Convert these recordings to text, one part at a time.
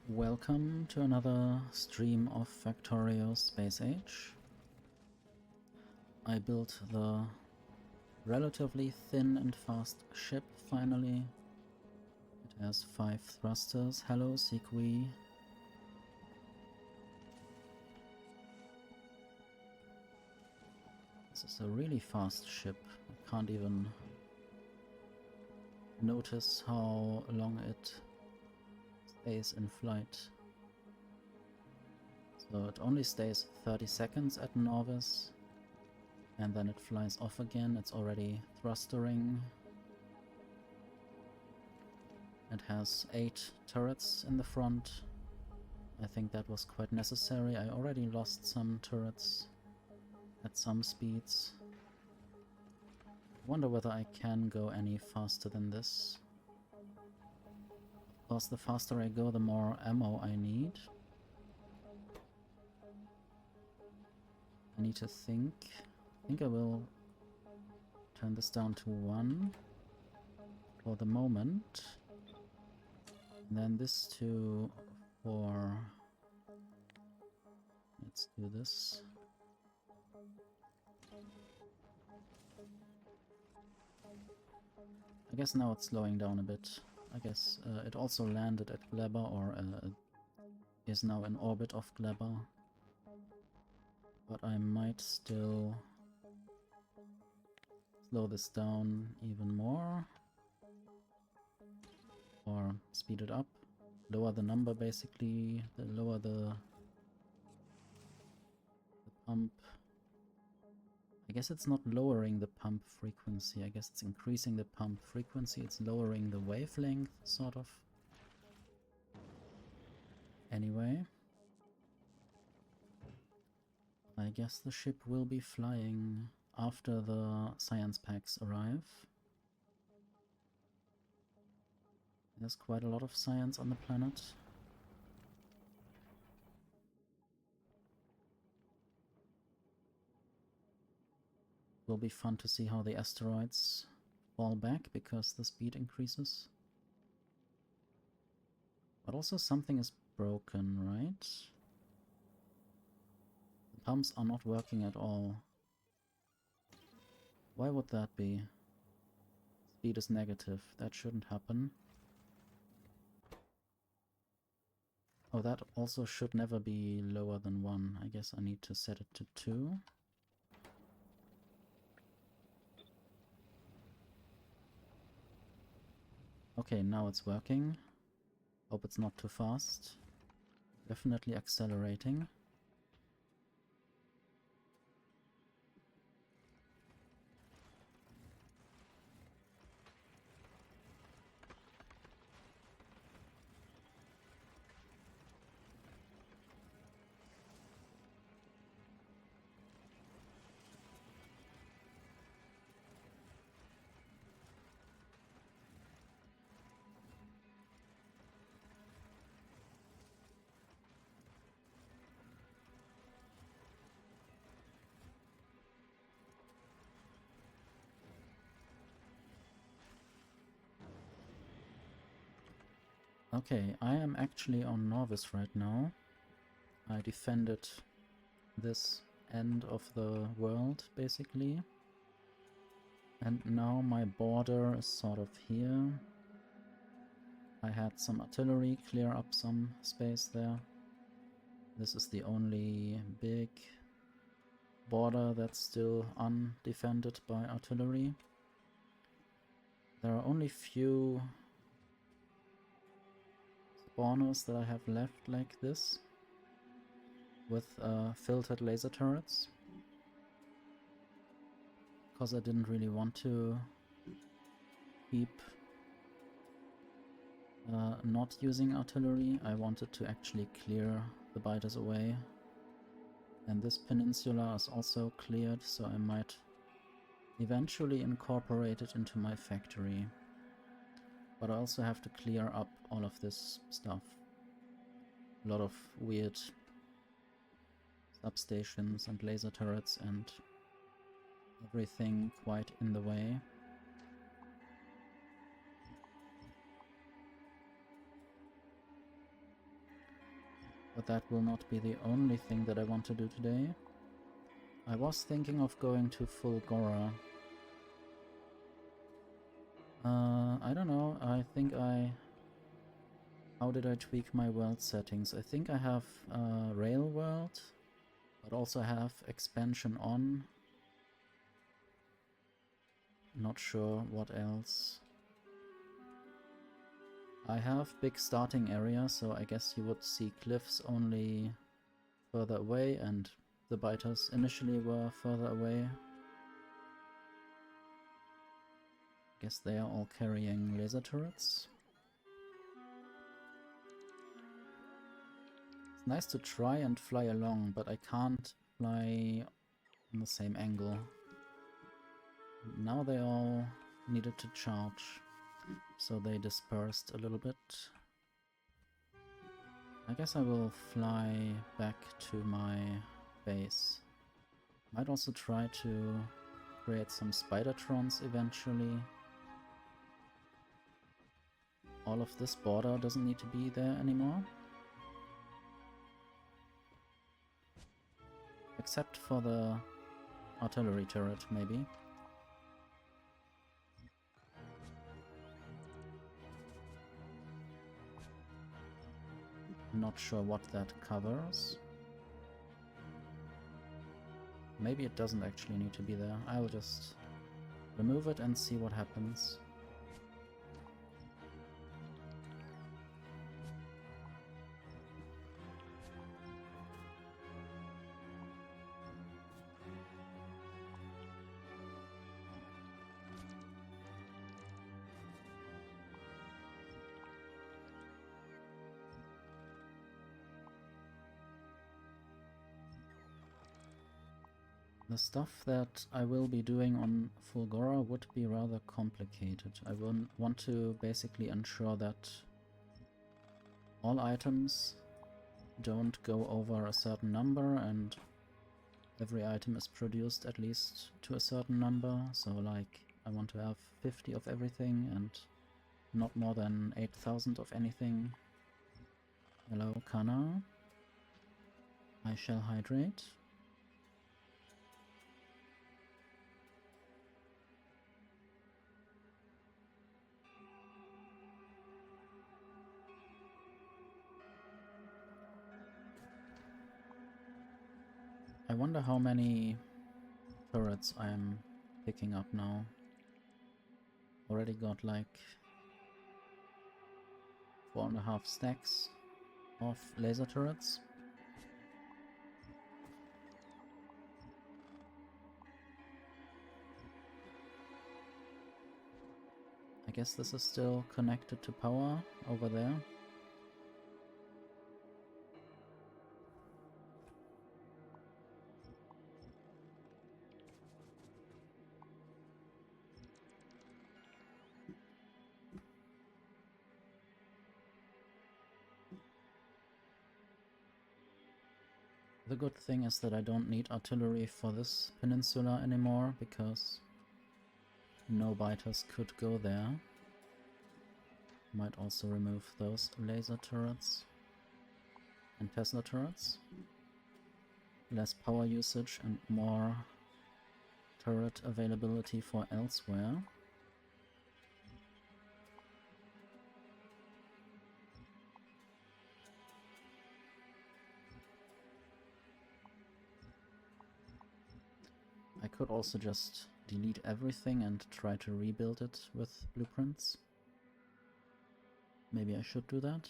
Welcome to another stream of Factorio Space Age. I built the relatively thin and fast ship finally. It has 5 thrusters. Hello, Sequi. This is a really fast ship. I can't even notice how long it stays in flight. So it only stays 30 seconds at Novice, and then it flies off again. It's already thrustering. It has 8 turrets in the front. I think that was quite necessary. I already lost some turrets at some speeds. Wonder whether I can go any faster than this. Of course, the faster I go, the more ammo I need. I need to think. I think I will turn this down to 1 for the moment. And then this to 4. Let's do this. I guess now it's slowing down a bit. I guess it also landed at Gleber, or is now in orbit of Gleber. But I might still slow this down even more. Or speed it up. Lower the number basically, lower the pump. I guess it's not lowering the pump frequency, I guess it's increasing the pump frequency, it's lowering the wavelength, sort of. Anyway. I guess the ship will be flying after the science packs arrive. There's quite a lot of science on the planet. Will be fun to see how the asteroids fall back because the speed increases. But also something is broken, right? The pumps are not working at all. Why would that be? Speed is negative. That shouldn't happen. Oh, that also should never be lower than 1. I guess I need to set it to 2. Okay, now it's working. Hope it's not too fast. Definitely accelerating. Okay, I am actually on Novice right now. I defended this end of the world, basically. And now my border is sort of here. I had some artillery clear up some space there. This is the only big border that's still undefended by artillery. There are only few spawners that I have left like this, with filtered laser turrets, because I didn't really want to keep not using artillery. I wanted to actually clear the biters away. And this peninsula is also cleared, so I might eventually incorporate it into my factory. But I also have to clear up all of this stuff. A lot of weird substations and laser turrets and everything quite in the way. But that will not be the only thing that I want to do today. I was thinking of going to Fulgora. I don't know, I think how did I tweak my world settings? I think I have Rail World, but also have expansion on. Not sure what else. I have big starting area, so I guess you would see cliffs only further away, and the biters initially were further away. Guess they are all carrying laser turrets. It's nice to try and fly along, but I can't fly in the same angle. Now they all needed to charge, so they dispersed a little bit. I guess I will fly back to my base. Might also try to create some Spidertrons eventually. All of this border doesn't need to be there anymore. Except for the artillery turret, maybe. Not sure what that covers. Maybe it doesn't actually need to be there. I'll just remove it and see what happens. The stuff that I will be doing on Fulgora would be rather complicated. I will want to basically ensure that all items don't go over a certain number and every item is produced at least to a certain number. So like I want to have 50 of everything and not more than 8,000 of anything. Hello, Kana. I shall hydrate. I wonder how many turrets I'm picking up now. Already got like 4.5 stacks of laser turrets. I guess this is still connected to power over there. The good thing is that I don't need artillery for this peninsula anymore, because no biters could go there. Might also remove those laser turrets and Tesla turrets. Less power usage and more turret availability for elsewhere. I could also just delete everything and try to rebuild it with blueprints. Maybe I should do that.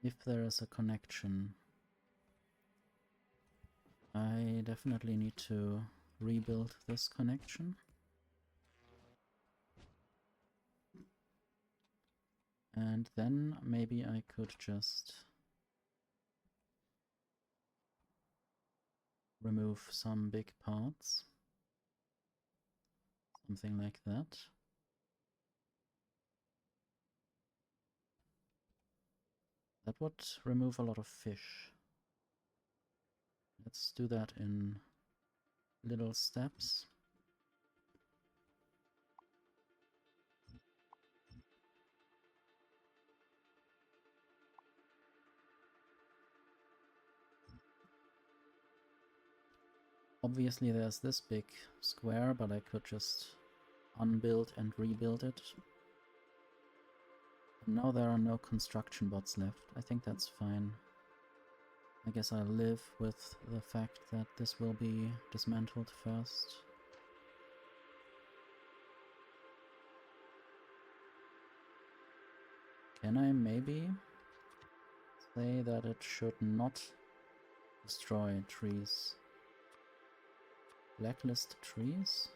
If there is a connection, I definitely need to rebuild this connection. And then maybe I could just remove some big parts. Something like that. That would remove a lot of fish. Let's do that in little steps. Obviously there's this big square, but I could just unbuild and rebuild it. And now there are no construction bots left. I think that's fine. I guess I'll live with the fact that this will be dismantled first. Can I maybe say that it should not destroy trees? Blacklist trees?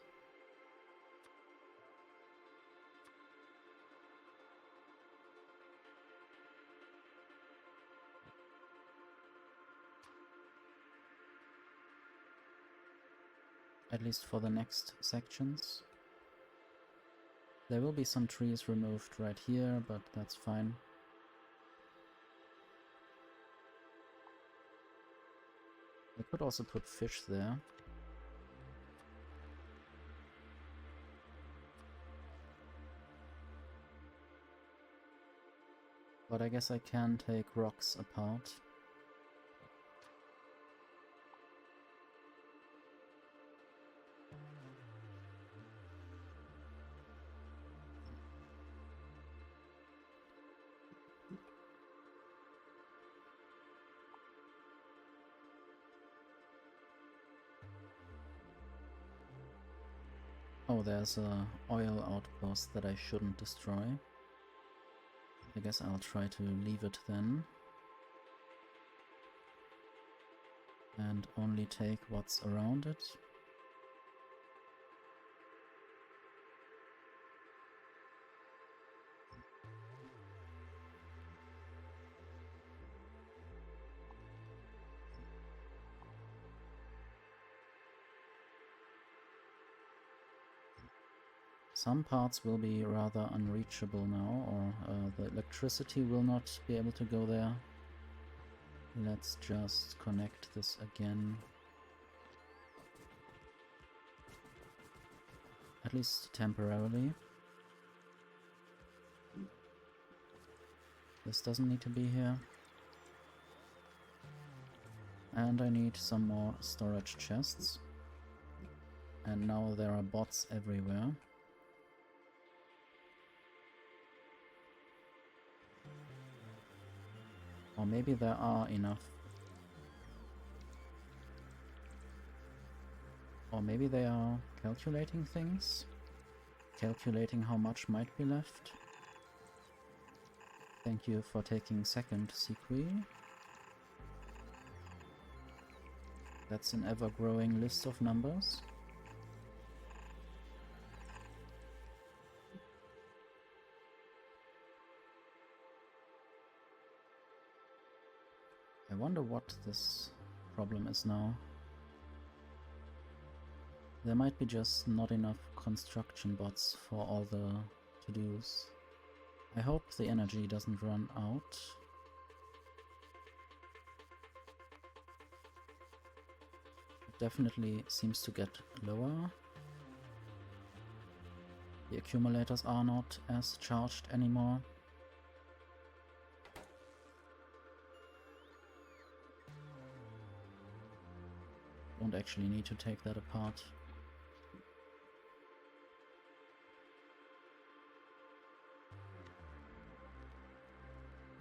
At least for the next sections. There will be some trees removed right here, but that's fine. I could also put fish there. But I guess I can take rocks apart. Oh, there's a oil outpost that I shouldn't destroy. I guess I'll try to leave it then. And only take what's around it. Some parts will be rather unreachable now, or the electricity will not be able to go there. Let's just connect this again. At least temporarily. This doesn't need to be here. And I need some more storage chests. And now there are bots everywhere. Or maybe there are enough. Or maybe they are calculating things? Calculating how much might be left? Thank you for taking second, Sequi. That's an ever-growing list of numbers. I wonder what this problem is now. There might be just not enough construction bots for all the to-dos. I hope the energy doesn't run out. It definitely seems to get lower. The accumulators are not as charged anymore. Don't actually need to take that apart.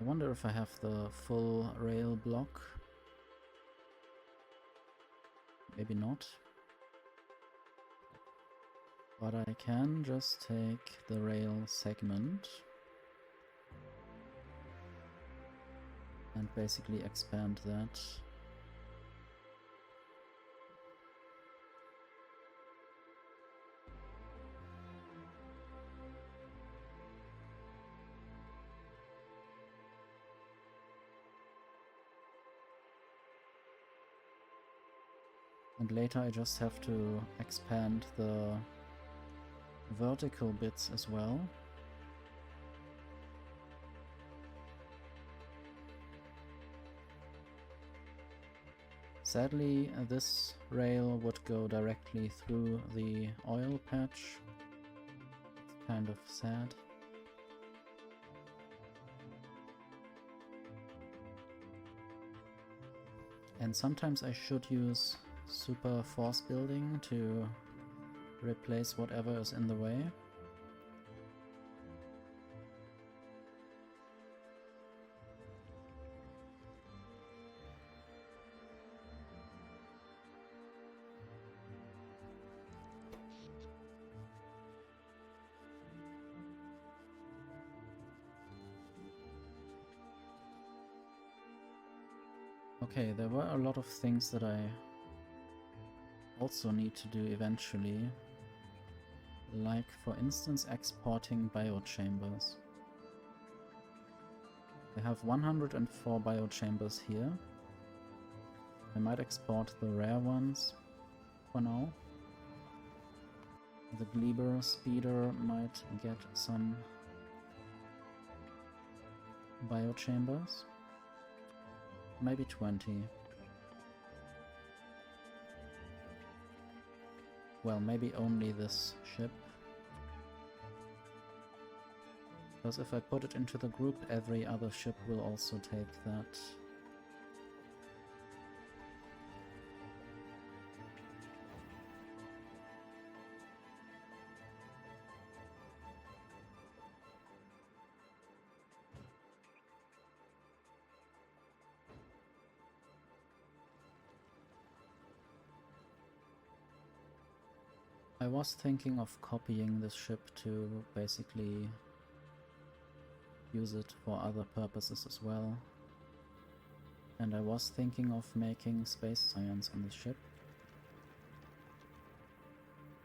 I wonder if I have the full rail block. Maybe not. But I can just take the rail segment and basically expand that. And later I just have to expand the vertical bits as well. Sadly, this rail would go directly through the oil patch. It's kind of sad. And sometimes I should use super force building to replace whatever is in the way. Okay, there were a lot of things that I also need to do eventually, like for instance exporting biochambers. I have 104 biochambers here. I might export the rare ones for now. The Gleber Speeder might get some biochambers. Maybe 20. Well, maybe only this ship. Because if I put it into the group, every other ship will also take that. I was thinking of copying this ship to basically use it for other purposes as well. And I was thinking of making space science on this ship.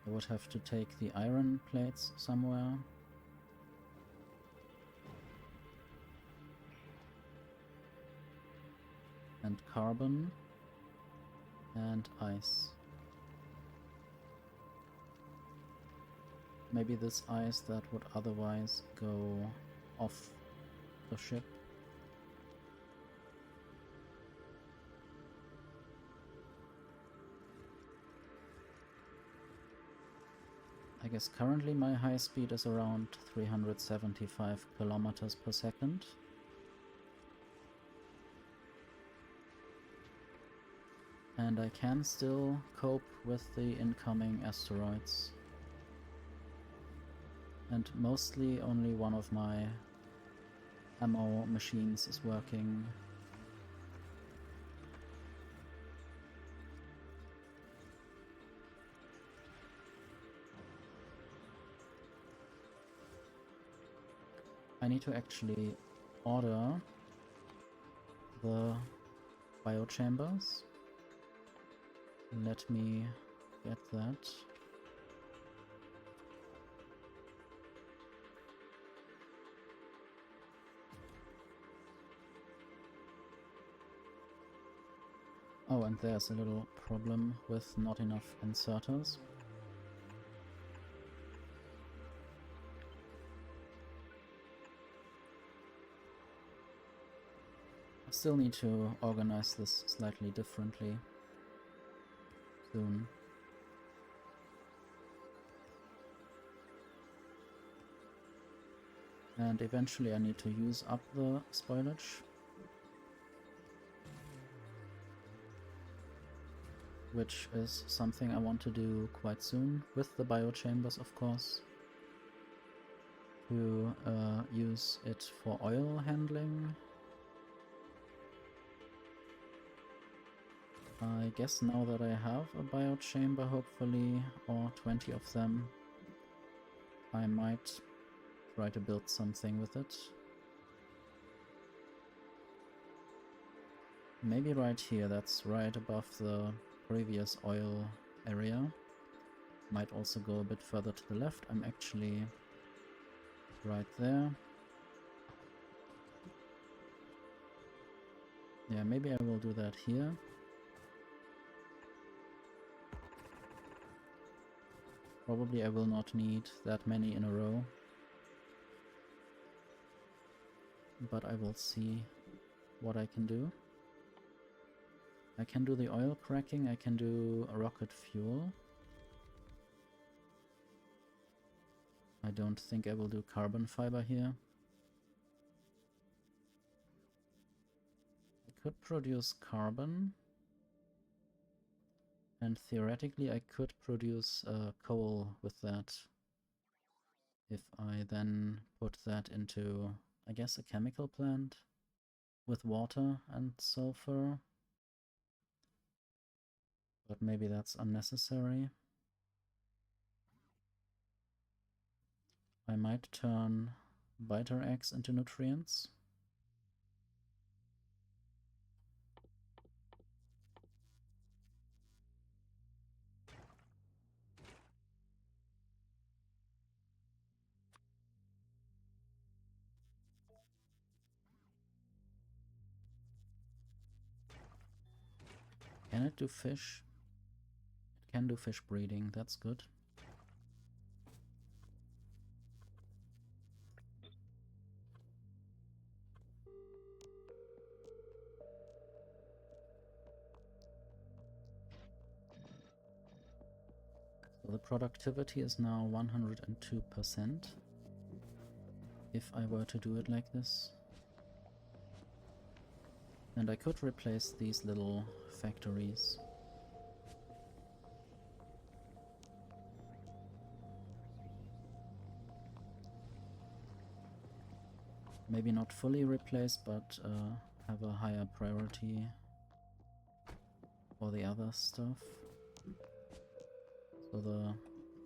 I would have to take the iron plates somewhere. And carbon. And ice. Maybe this ice that would otherwise go off the ship. I guess currently my high speed is around 375 kilometers per second. And I can still cope with the incoming asteroids. And mostly only one of my ammo machines is working. I need to actually order the biochambers. Let me get that. Oh, and there's a little problem with not enough inserters. I still need to organize this slightly differently soon. And eventually I need to use up the spoilage. Which is something I want to do quite soon, with the biochambers of course. To use it for oil handling. I guess now that I have a biochamber, hopefully, or 20 of them, I might try to build something with it. Maybe right here, that's right above the previous oil area. Might also go a bit further to the left. I'm actually right there. Yeah, maybe I will do that here. Probably I will not need that many in a row. But I will see what I can do. I can do the oil cracking, I can do a rocket fuel. I don't think I will do carbon fiber here. I could produce carbon. And theoretically I could produce coal with that if I then put that into, I guess, a chemical plant with water and sulfur. But maybe that's unnecessary. I might turn biter eggs into nutrients. Can it do fish? It can do fish breeding, that's good. So the productivity is now 102% if I were to do it like this. And I could replace these little factories. Maybe not fully replace, but have a higher priority for the other stuff. So the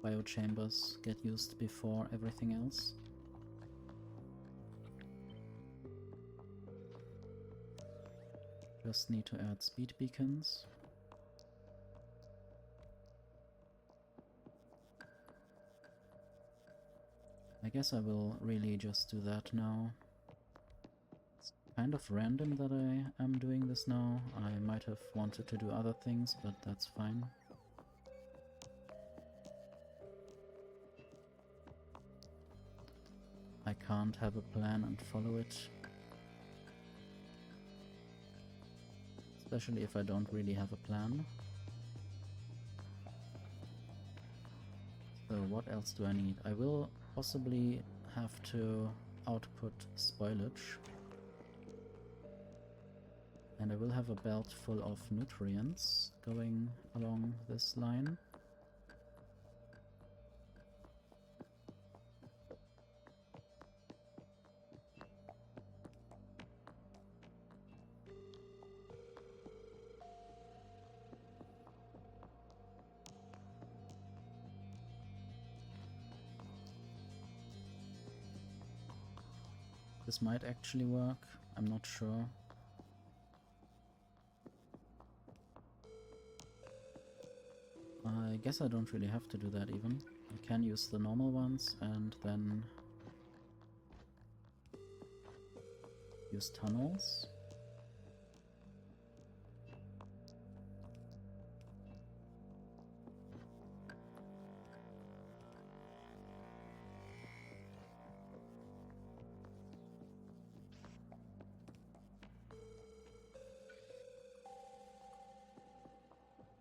biochambers get used before everything else. Just need to add speed beacons. I guess I will really just do that now. It's kind of random that I am doing this now. I might have wanted to do other things, but that's fine. I can't have a plan and follow it. Especially if I don't really have a plan. So what else do I need? I will possibly have to output spoilage. And I will have a belt full of nutrients going along this line. This might actually work, I'm not sure. I guess I don't really have to do that even. I can use the normal ones and then use tunnels.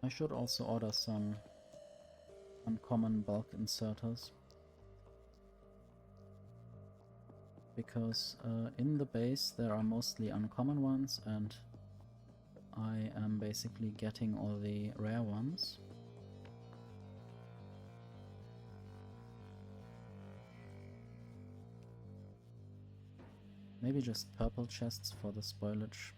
I should also order some uncommon bulk inserters. Because in the base there are mostly uncommon ones and I am basically getting all the rare ones. Maybe just purple chests for the spoilage.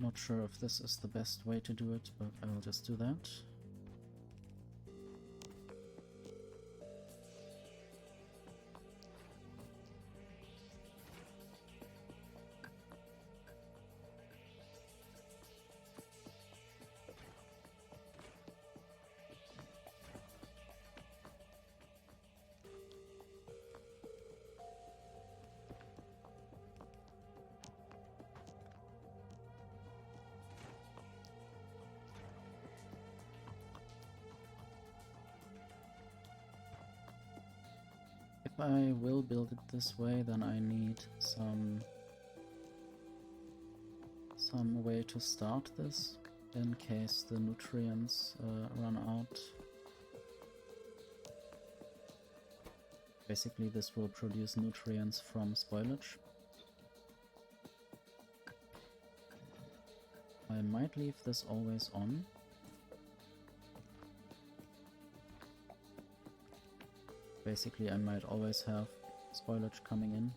Not sure if this is the best way to do it, but I'll just do that. If I will build it this way, then I need some way to start this in case the nutrients run out. Basically, this will produce nutrients from spoilage. I might leave this always on. Basically, I might always have spoilage coming in.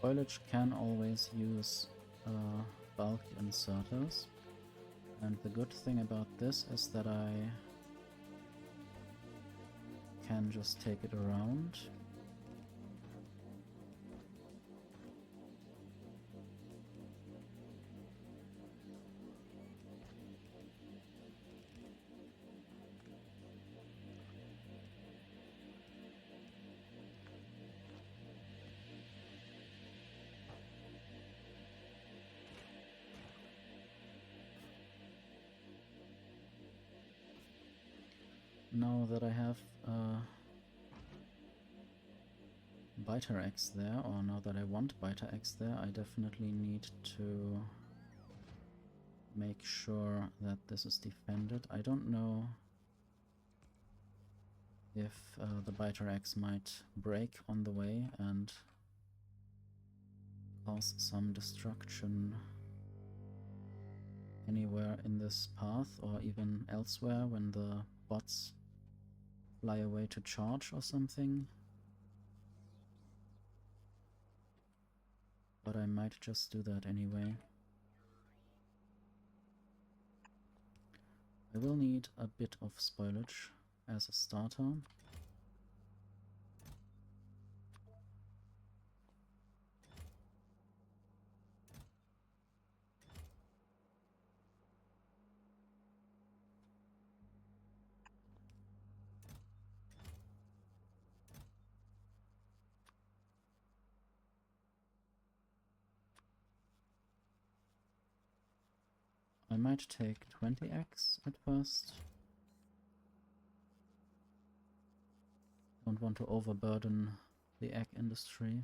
Spoilage can always use bulk inserters, and the good thing about this is that I can just take it around. Now that I have Biter X there, or now that I want Biter X there, I definitely need to make sure that this is defended. I don't know if the Biter X might break on the way and cause some destruction anywhere in this path or even elsewhere when the bots fly away to charge or something. But I might just do that anyway. I will need a bit of spoilage as a starter. I might take 20x at first. Don't want to overburden the egg industry.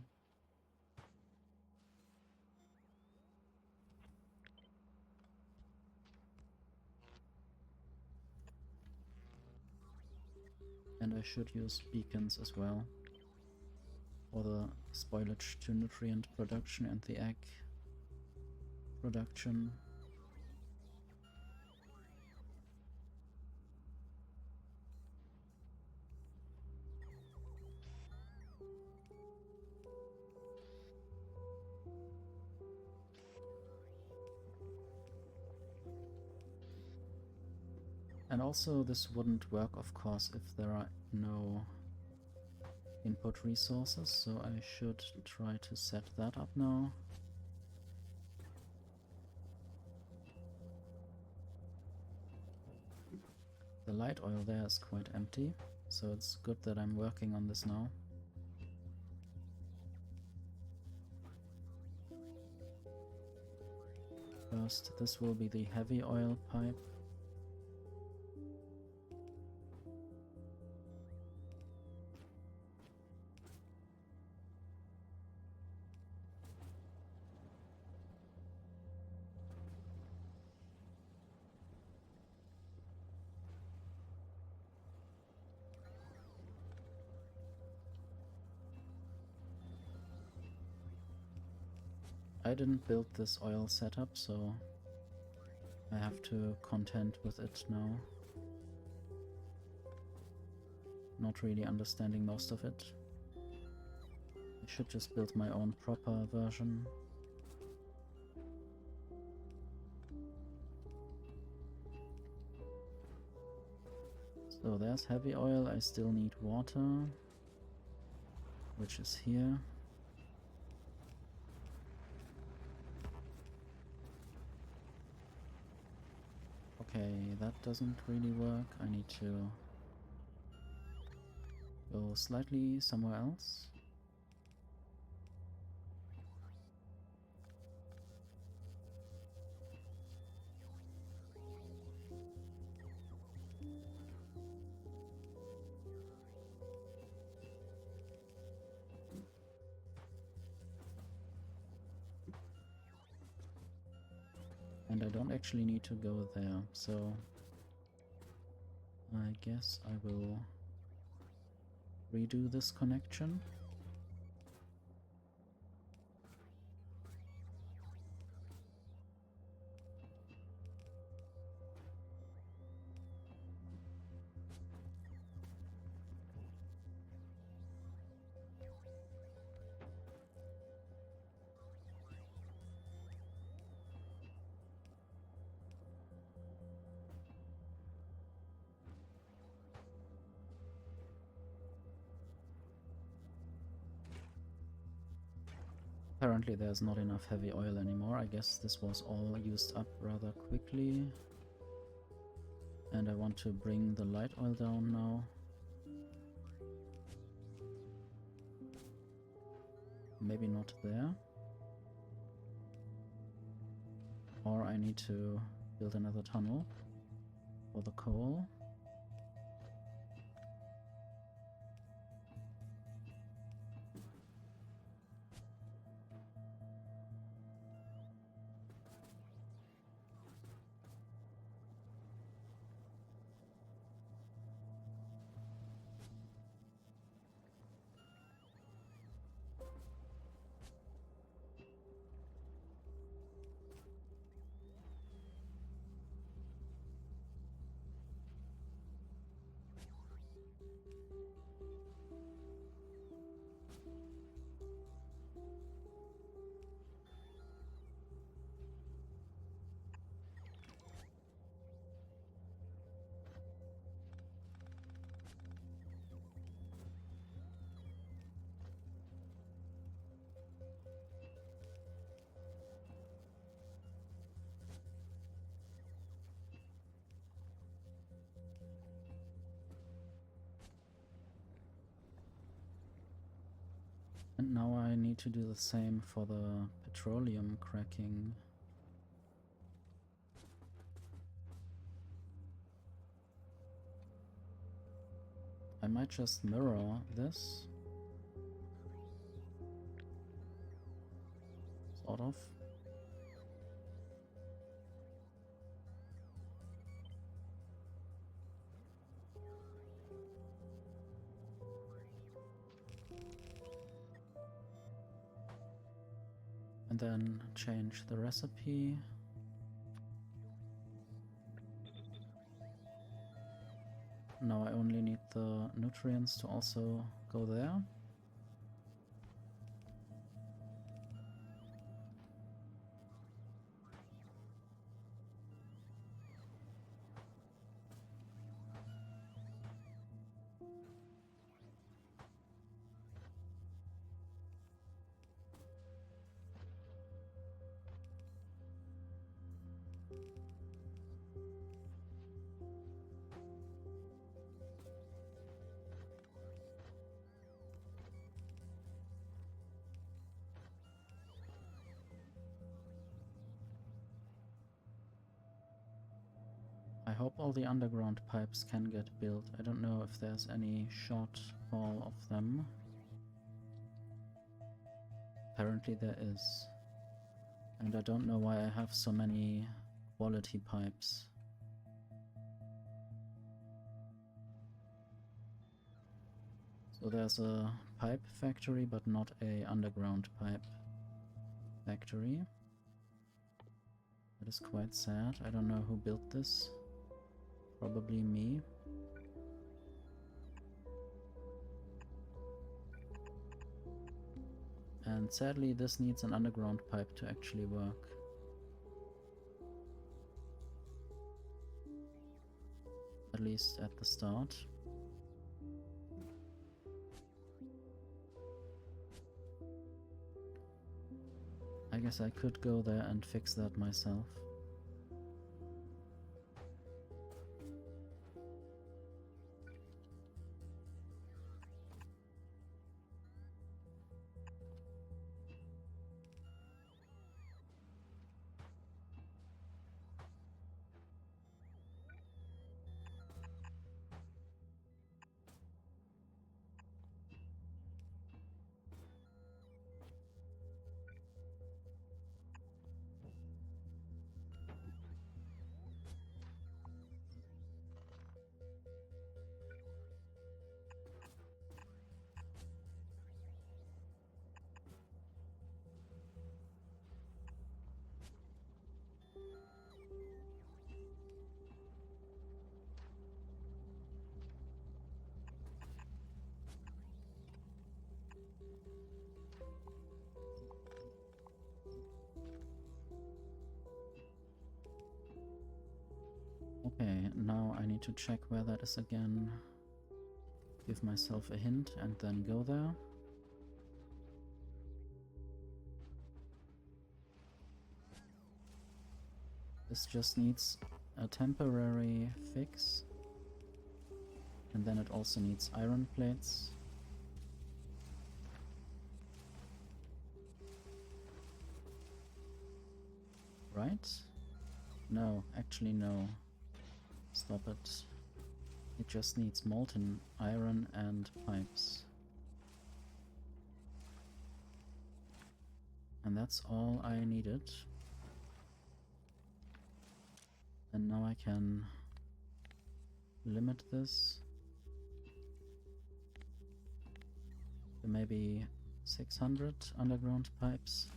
And I should use beacons as well for the spoilage to nutrient production and the egg production. And also this wouldn't work, of course, if there are no input resources, so I should try to set that up now. The light oil there is quite empty, so it's good that I'm working on this now. First, this will be the heavy oil pipe. I didn't build this oil setup, so I have to contend with it now. Not really understanding most of it. I should just build my own proper version. So there's heavy oil. I still need water, which is here. Okay, that doesn't really work. I need to go slightly somewhere else. And I don't actually need to go there, so I guess I will redo this connection. Apparently there's not enough heavy oil anymore. I guess this was all used up rather quickly. And I want to bring the light oil down now. Maybe not there. Or I need to build another tunnel for the coal. And now I need to do the same for the petroleum cracking. I might just mirror this. Sort of. And then change the recipe. Now I only need the nutrients to also go there. I hope all the underground pipes can get built. I don't know if there's any shortfall of them. Apparently there is. And I don't know why I have so many quality pipes. So there's a pipe factory, but not a underground pipe factory. That is quite sad. I don't know who built this. Probably me. And sadly, this needs an underground pipe to actually work. At least at the start. I guess I could go there and fix that myself. Okay, now I need to check where that is again. Give myself a hint and then go there. This just needs a temporary fix. And then it also needs iron plates. Right? No, actually no. Stop it. It just needs molten iron and pipes. And that's all I needed. And now I can limit this to maybe 600 underground pipes.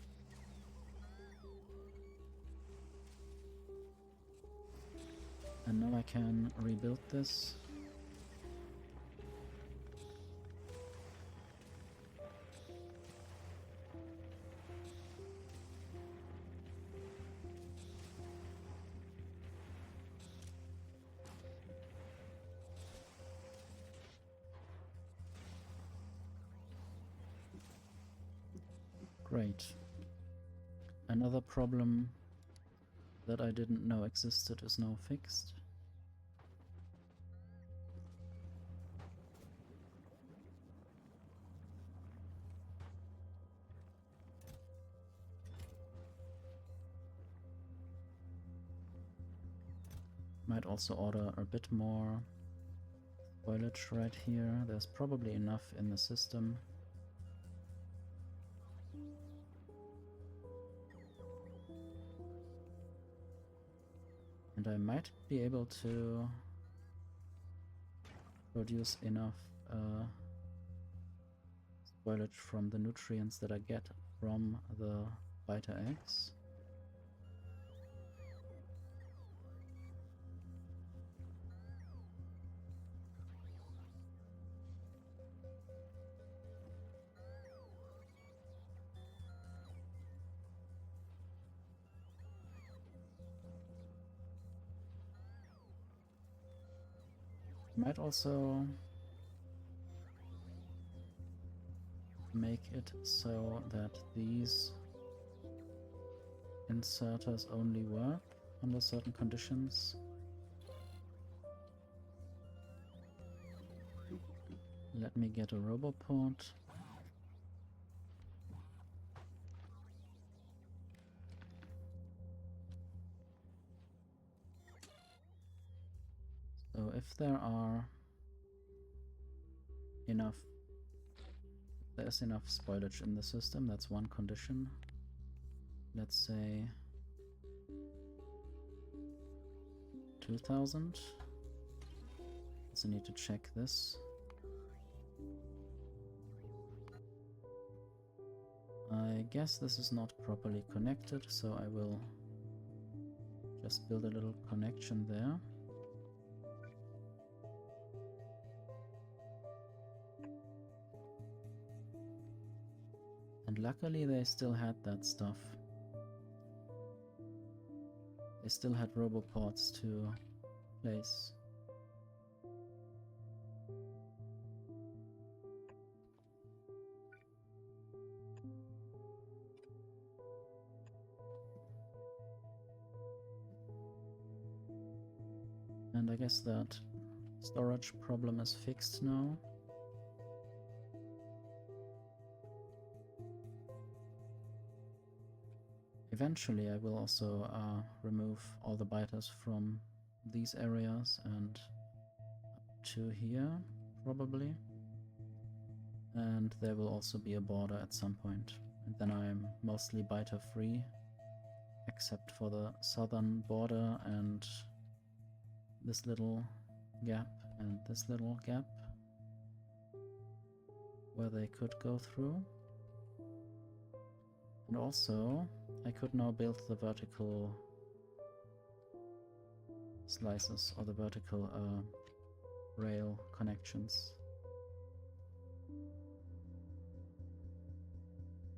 And now I can rebuild this. Great. Another problem that I didn't know existed is now fixed. Might also order a bit more spoilage right here. There's probably enough in the system. And I might be able to produce enough spoilage from the nutrients that I get from the biter eggs. Might also make it so that these inserters only work under certain conditions. Let me get a roboport. So if there are enough, there's enough spoilage in the system, that's one condition. Let's say 2000. Also need to check this. I I guess this is not properly connected, so I will just build a little connection there. And luckily they still had that stuff. They still had roboports to place. And I guess that storage problem is fixed now. Eventually I will also remove all the biters from these areas and up to here, probably. And there will also be a border at some point. And then I'm mostly biter free, except for the southern border and this little gap and this little gap where they could go through. And also I could now build the vertical slices or the vertical rail connections.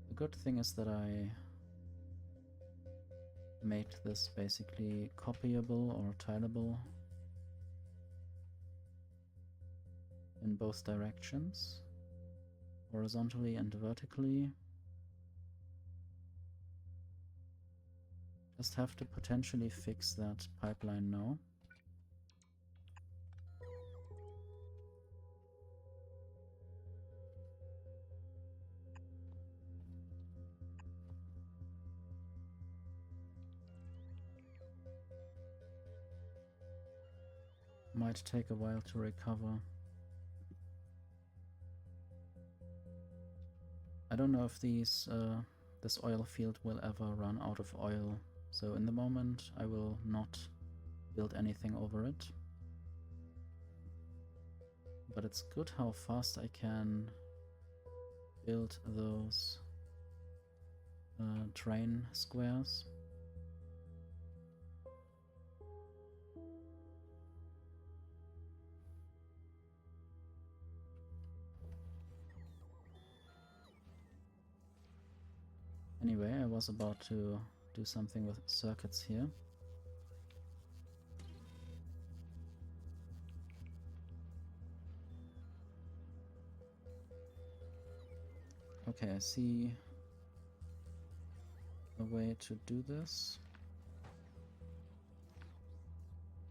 The good thing is that I made this basically copyable or tileable in both directions, horizontally and vertically. Just have to potentially fix that pipeline now. Might take a while to recover. I don't know if this oil field will ever run out of oil, so in the moment I will not build anything over it. But it's good how fast I can build those train squares. Anyway, I was about to do something with circuits here. Okay, I see a way to do this.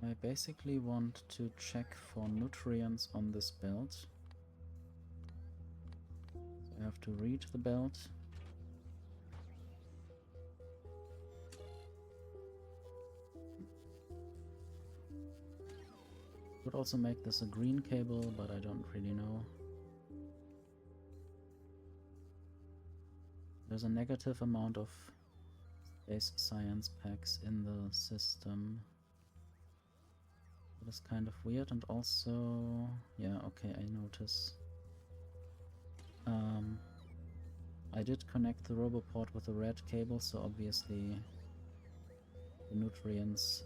I basically want to check for nutrients on this belt. So I have to read the belt. Could also make this a green cable, but I don't really know. There's a negative amount of space science packs in the system. That is kind of weird, and also... yeah, okay, I notice. I did connect the roboport with a red cable, so obviously the nutrients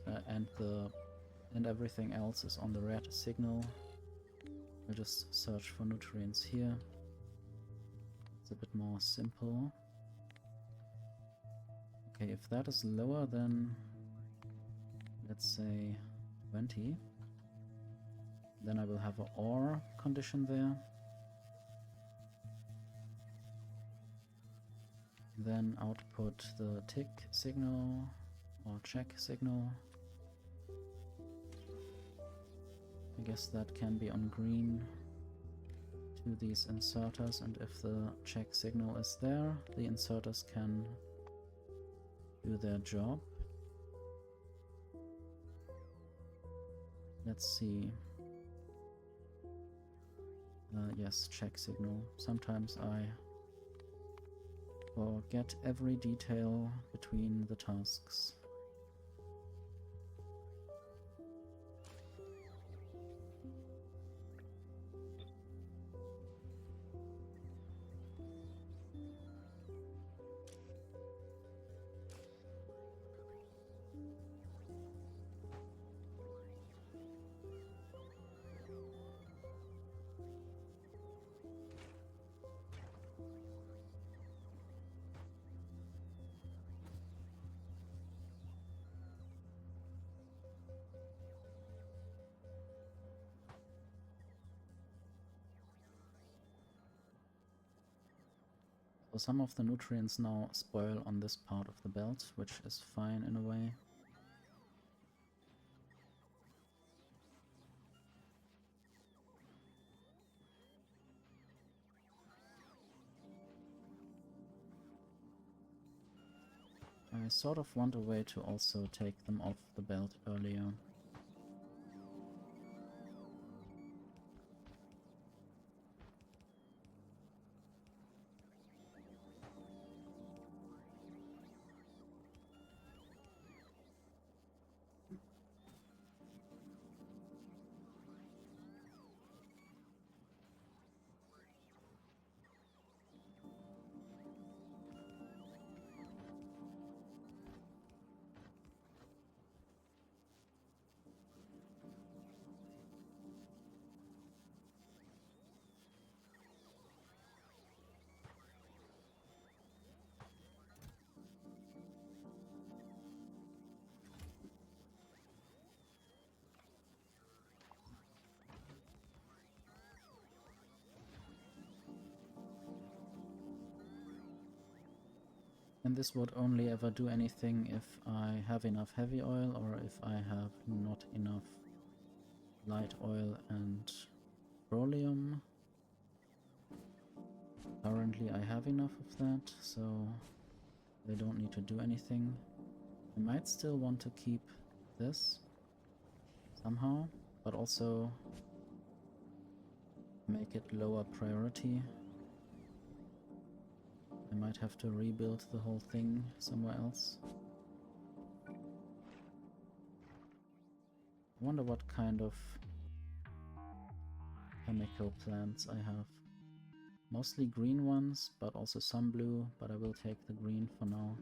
and everything else is on the red signal. I'll just search for nutrients here. It's a bit more simple. Okay, if that is lower than, let's say, 20, then I will have an OR condition there. Then output the tick signal or check signal. I guess that can be on green to these inserters, and if the check signal is there, the inserters can do their job. Let's see. Yes, check signal. Sometimes I forget every detail between the tasks. So some of the nutrients now spoil on this part of the belt, which is fine in a way. I sort of want a way to also take them off the belt earlier. And this would only ever do anything if I have enough heavy oil or if I have not enough light oil and petroleum. Currently I have enough of that, so they don't need to do anything. I might still want to keep this somehow, but also make it lower priority. I might have to rebuild the whole thing somewhere else. I wonder what kind of chemical plants I have. Mostly green ones, but also some blue, but I will take the green for now.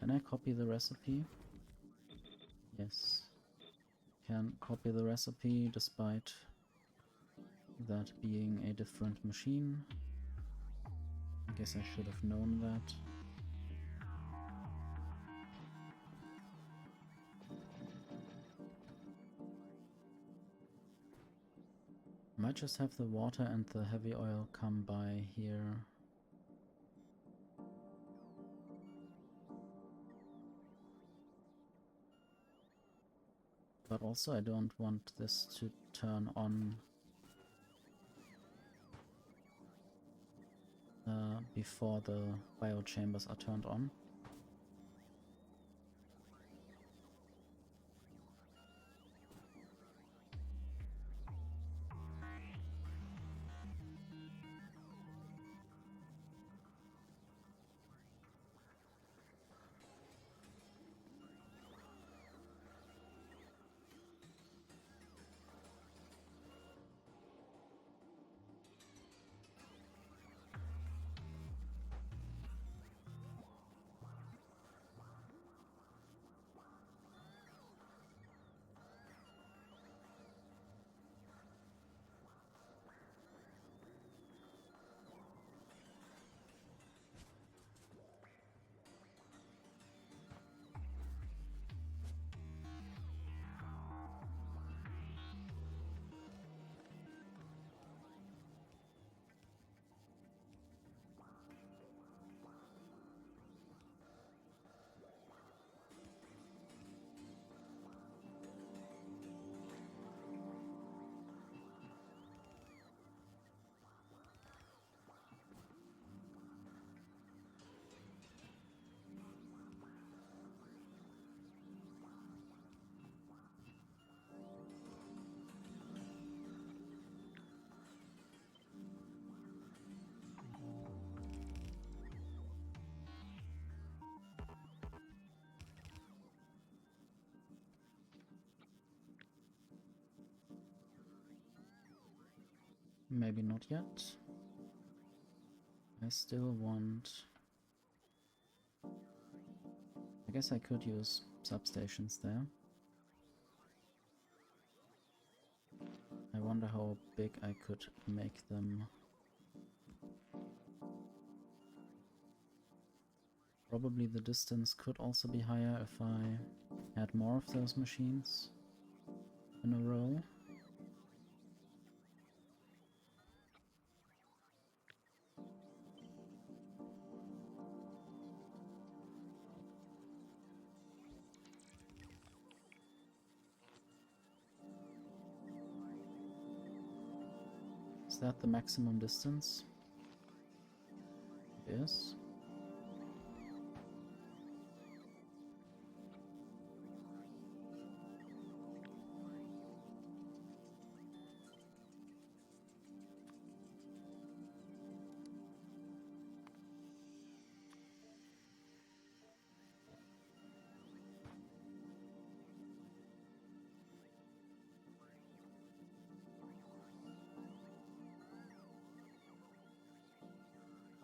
Can I copy the recipe? Yes. Can copy the recipe despite that being a different machine. I guess I should have known that. Might just have the water and the heavy oil come by here. But also I don't want this to turn on before the biochambers are turned on. Maybe not yet. I still want... I guess I could use substations there. I wonder how big I could make them. Probably the distance could also be higher if I had more of those machines in a row. Is that the maximum distance? It is.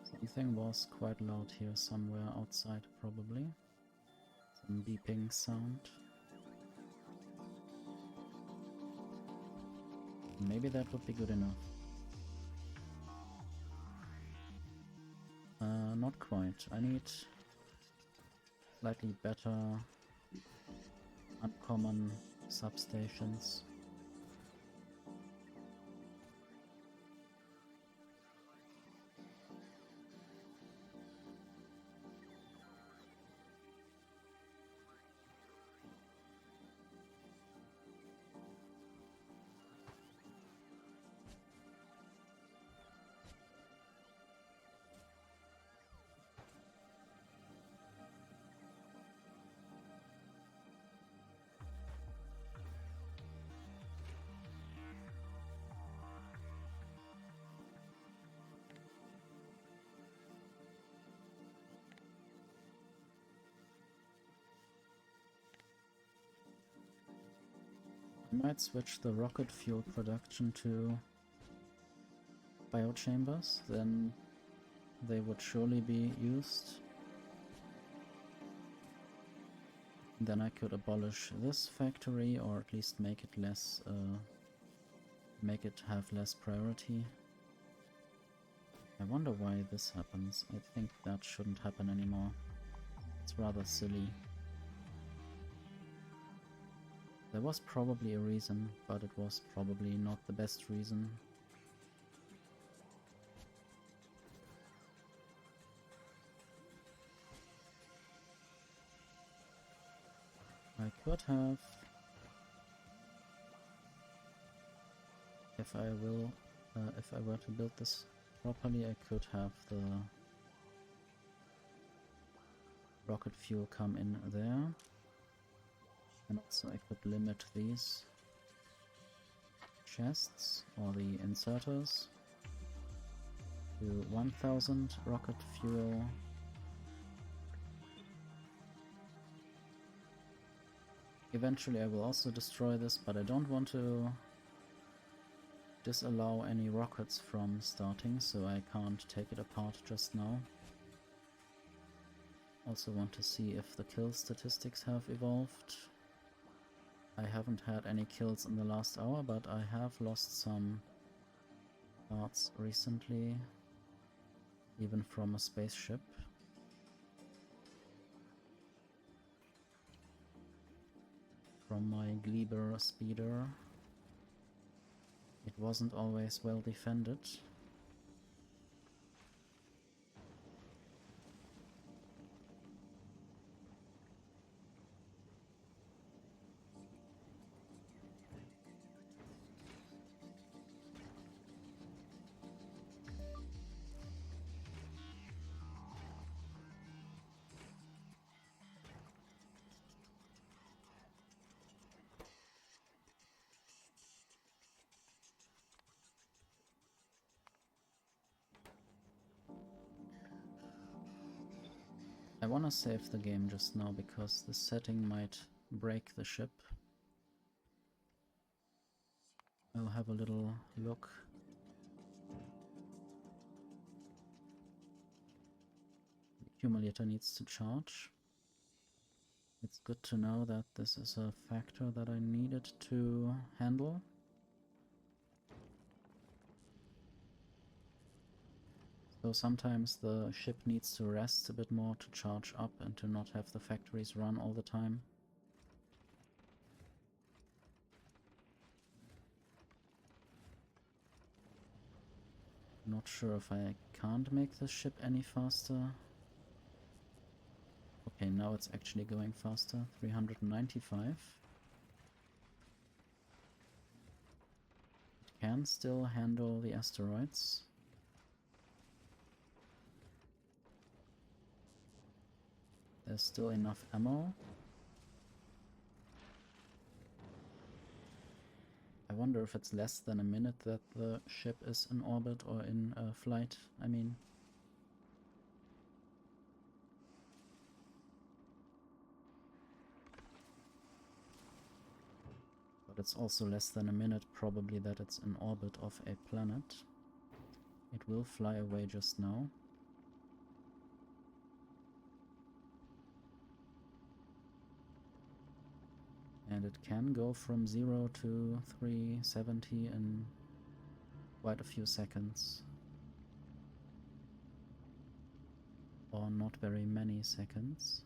Something was quite loud here somewhere outside, probably. Some beeping sound. Maybe that would be good enough. Not quite. I need slightly better uncommon substations. I might switch the rocket fuel production to biochambers, then they would surely be used. Then I could abolish this factory, or at least make it less, make it have less priority. I wonder why this happens. I think that shouldn't happen anymore. It's rather silly. There was probably a reason, but it was probably not the best reason. I could have, if I were to build this properly, I could have the rocket fuel come in there. And also I could limit these chests, or the inserters, to 1000 rocket fuel. Eventually I will also destroy this, but I don't want to disallow any rockets from starting, so I can't take it apart just now. Also want to see if the kill statistics have evolved. I haven't had any kills in the last hour, but I have lost some parts recently, even from a spaceship. From my Gleber speeder. It wasn't always well defended. I wanna save the game just now because this setting might break the ship. I'll have a little look. The accumulator needs to charge. It's good to know that this is a factor that I needed to handle. So sometimes the ship needs to rest a bit more to charge up and to not have the factories run all the time. Not sure if I can't make this ship any faster. Okay, now it's actually going faster. 395. It can still handle the asteroids. There's still enough ammo. I wonder if it's less than a minute that the ship is in orbit or in flight, I mean. But it's also less than a minute probably that it's in orbit of a planet. It will fly away just now. And it can go from 0 to 370 in quite a few seconds. Or not very many seconds.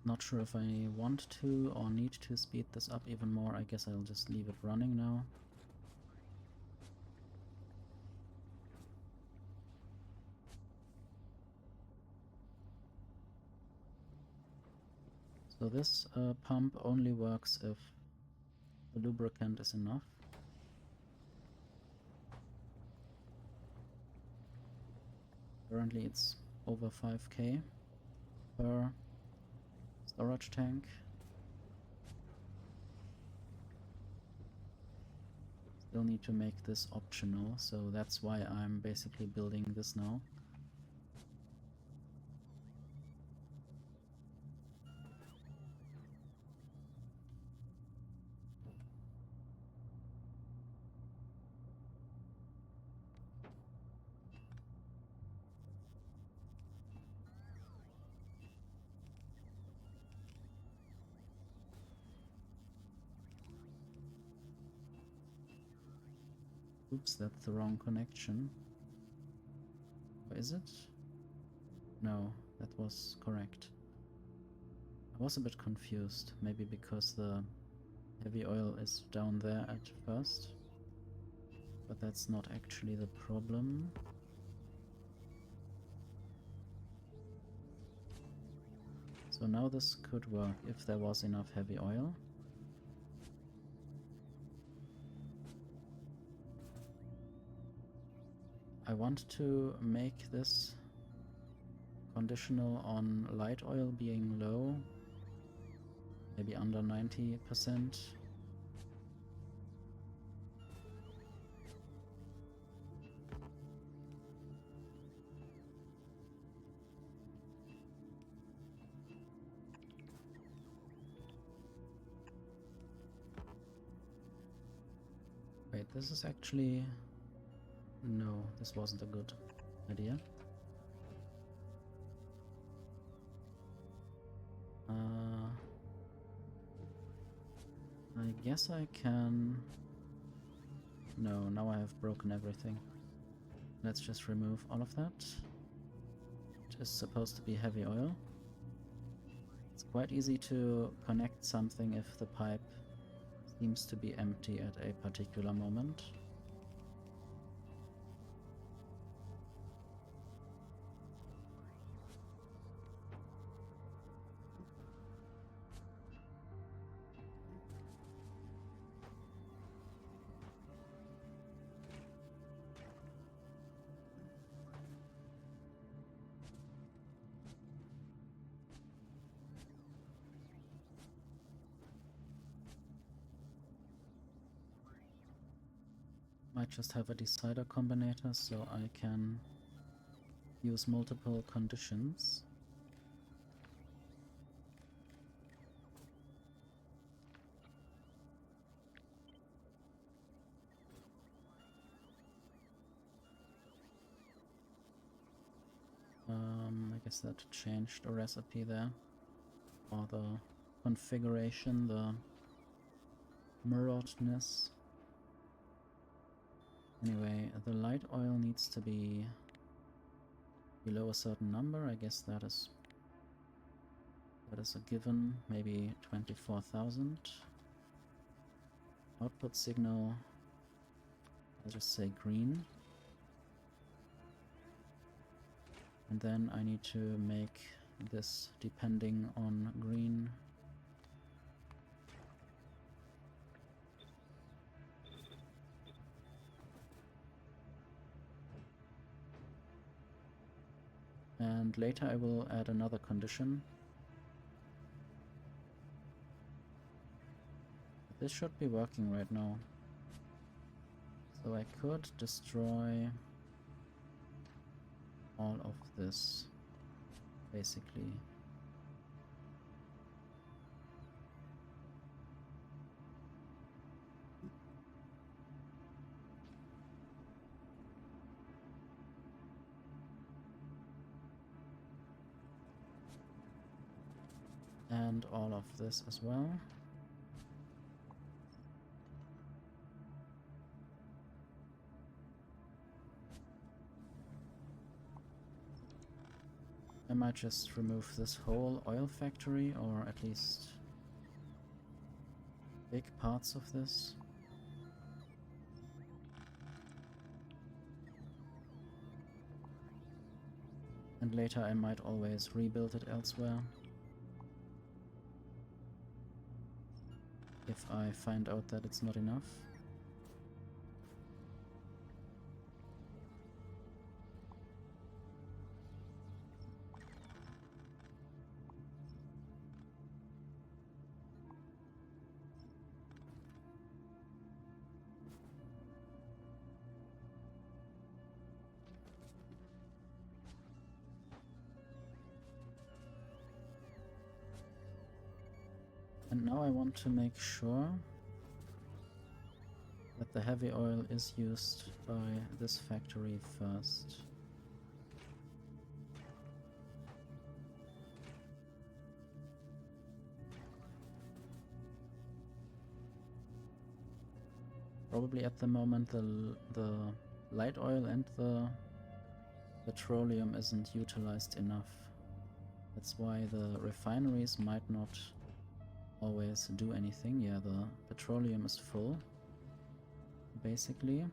Not sure if I want to or need to speed this up even more. I guess I'll just leave it running now. So this pump only works if the lubricant is enough. Currently it's over 5k per storage tank. Still need to make this optional, so that's why I'm basically building this now. Oops, that's the wrong connection. Or is it? No, that was correct. I was a bit confused, maybe because the heavy oil is down there at first. But that's not actually the problem. So now this could work if there was enough heavy oil. I want to make this conditional on light oil being low, maybe under 90%. Wait, this is actually... No, this wasn't a good idea. I guess I can... No, now I have broken everything. Let's just remove all of that. It is supposed to be heavy oil. It's quite easy to connect something if the pipe seems to be empty at a particular moment. Might just have a decider combinator so I can use multiple conditions. I guess that changed the recipe there, or the configuration, the mirroredness. Anyway, the light oil needs to be below a certain number. I guess that is a given, maybe 24,000. Output signal, I'll just say green. And then I need to make this depending on green. And later I will add another condition. This should be working right now. So I could destroy all of this, basically. And all of this as well. I might just remove this whole oil factory, or at least big parts of this. And later I might always rebuild it elsewhere, if I find out that it's not enough. And now I want to make sure that the heavy oil is used by this factory first. Probably at the moment the light oil and the petroleum isn't utilized enough. That's why the refineries might not always do anything. Yeah, the petroleum is full, basically.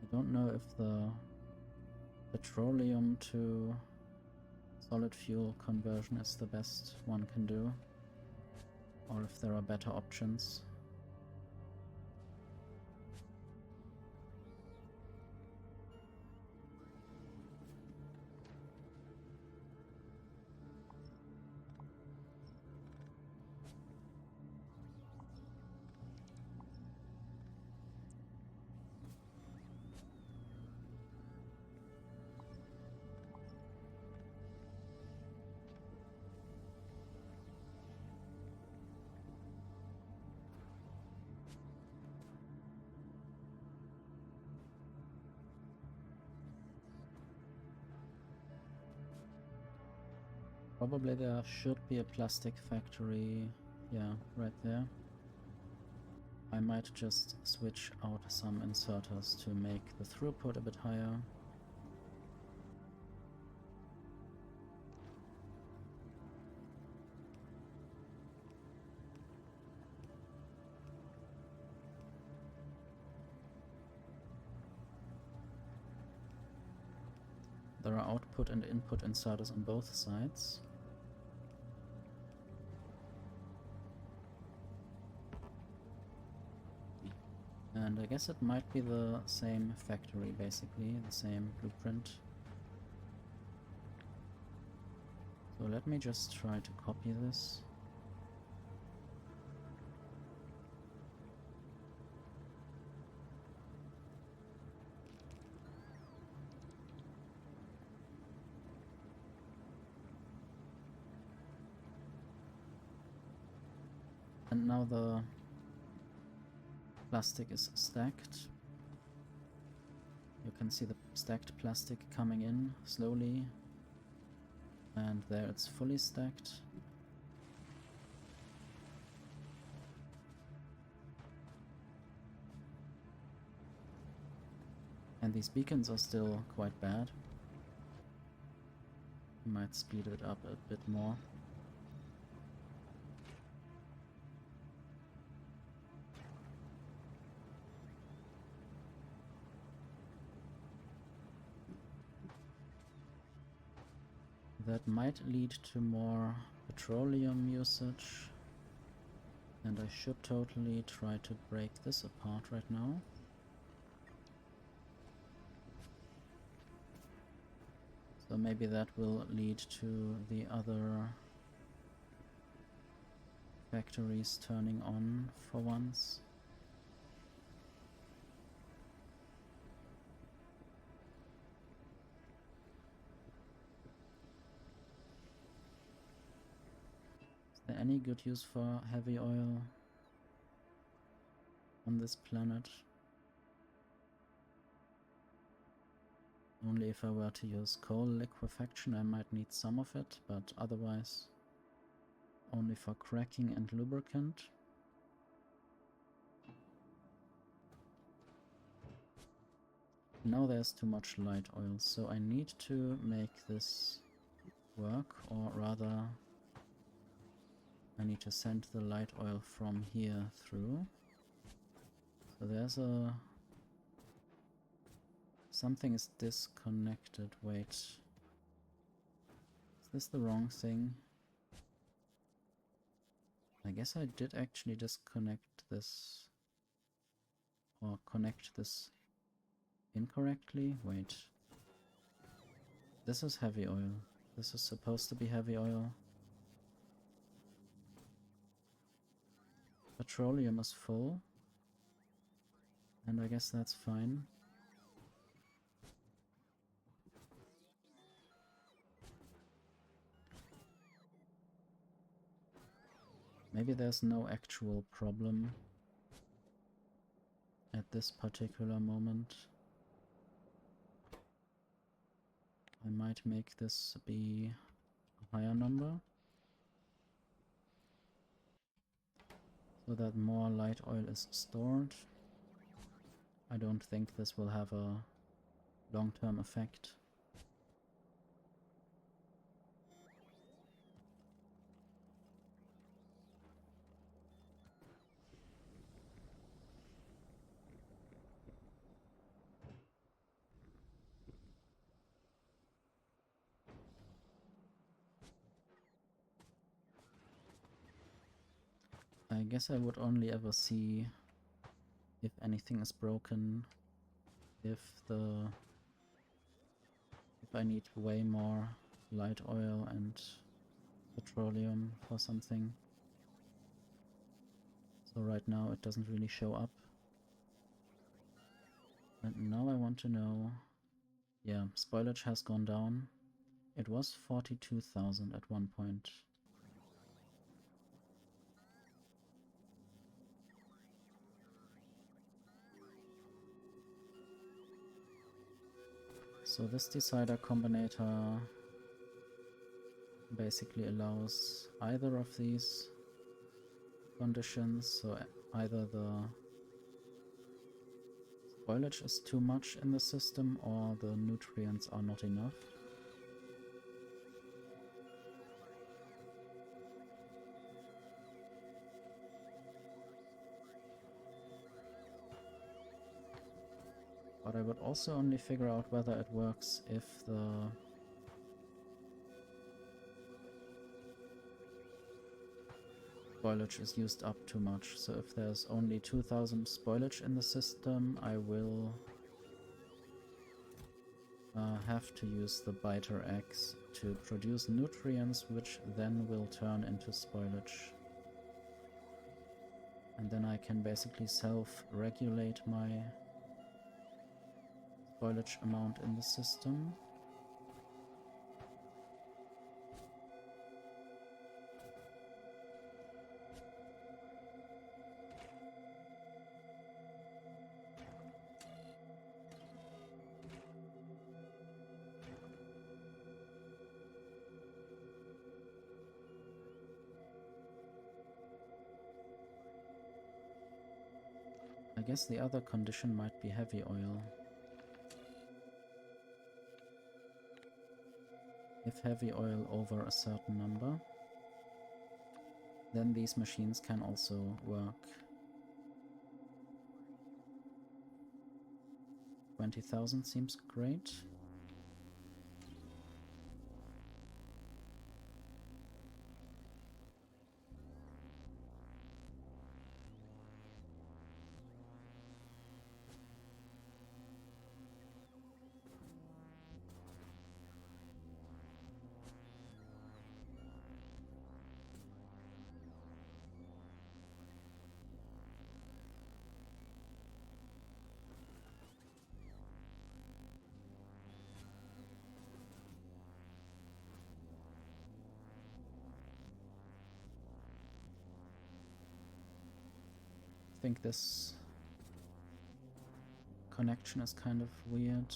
I don't know if the petroleum to solid fuel conversion is the best one can do, or if there are better options. Probably there should be a plastic factory, yeah, right there. I might just switch out some inserters to make the throughput a bit higher. There are output and input inserters on both sides. And I guess it might be the same factory, basically, the same blueprint. So let me just try to copy this. And now the plastic is stacked. You can see the stacked plastic coming in slowly. And there it's fully stacked. And these beacons are still quite bad. Might speed it up a bit more. That might lead to more petroleum usage. And I should totally try to break this apart right now. So maybe that will lead to the other factories turning on for once. Is there any good use for heavy oil on this planet? Only if I were to use coal liquefaction I might need some of it, but otherwise only for cracking and lubricant. Now there's too much light oil, so I need to make this work, or rather I need to send the light oil from here through. So there's a... something is disconnected. Wait. Is this the wrong thing? I guess I did actually disconnect this. Or connect this incorrectly. Wait. This is heavy oil. This is supposed to be heavy oil. Petroleum is full. And I guess that's fine. Maybe there's no actual problem at this particular moment. I might make this be a higher number, so that more light oil is stored. I don't think this will have a long-term effect. I guess I would only ever see if anything is broken if I need way more light oil and petroleum for something. So right now it doesn't really show up. And now I want to know... yeah, spoilage has gone down. It was 42,000 at one point. So this decider combinator basically allows either of these conditions, so either the spoilage is too much in the system or the nutrients are not enough. But I would also only figure out whether it works if the spoilage is used up too much. So if there's only 2000 spoilage in the system, I will have to use the biter X to produce nutrients, which then will turn into spoilage. And then I can basically self-regulate my spoilage amount in the system. guess the other condition might be heavy oil. If heavy oil over a certain number, then these machines can also work. 20,000 seems great. I think this connection is kind of weird.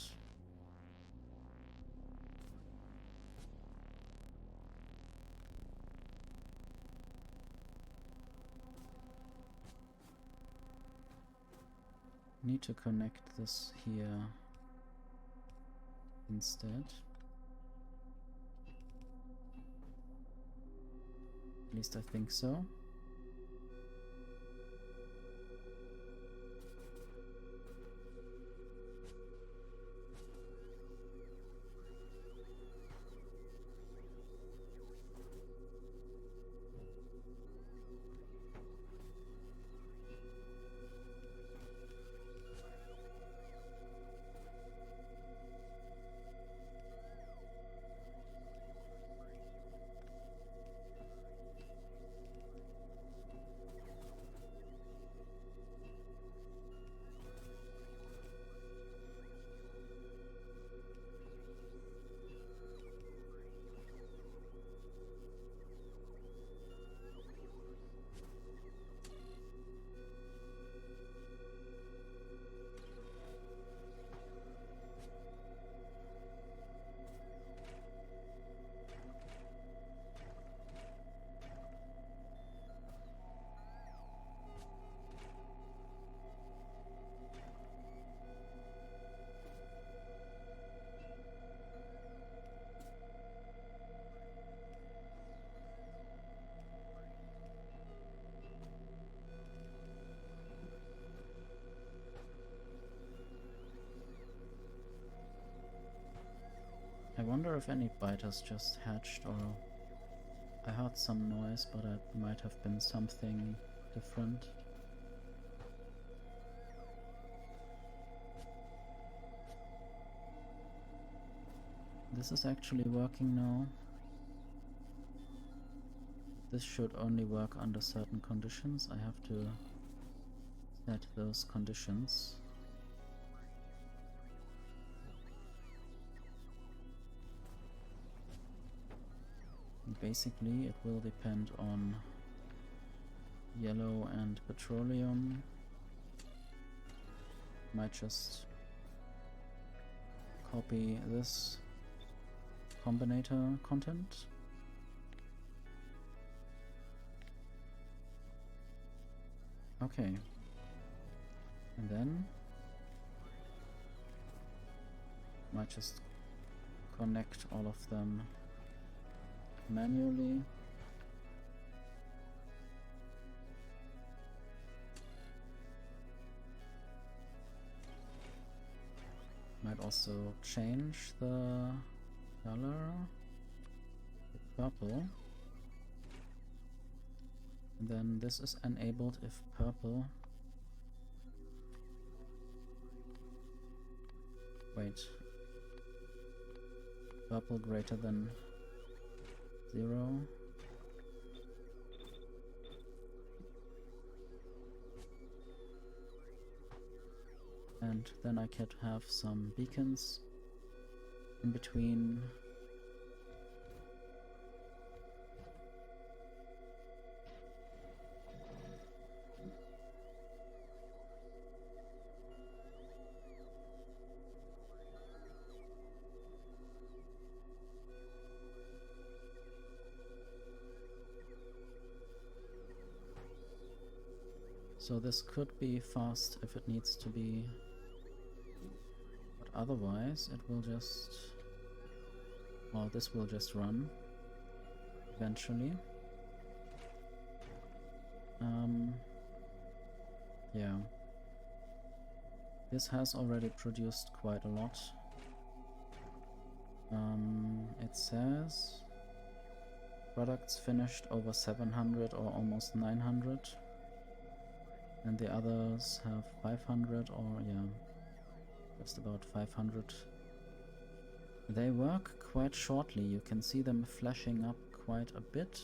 Need to connect this here instead. At least I think so. I wonder if any biters just hatched, or I heard some noise, but it might have been something different. This is actually working now. This should only work under certain conditions. I have to set those conditions. Basically, it will depend on yellow and petroleum. Might just copy this combinator content. Okay. And then might just connect all of them manually. Might also change the color to purple. And then this is enabled if purple. Wait. Purple greater than 0. And then I could have some beacons in between. So this could be fast if it needs to be, but otherwise it will just... well, this will just run eventually. Yeah. This has already produced quite a lot. It says products finished over 700 or almost 900, and the others have 500 or yeah, just about 500. They work quite shortly, you can see them flashing up quite a bit,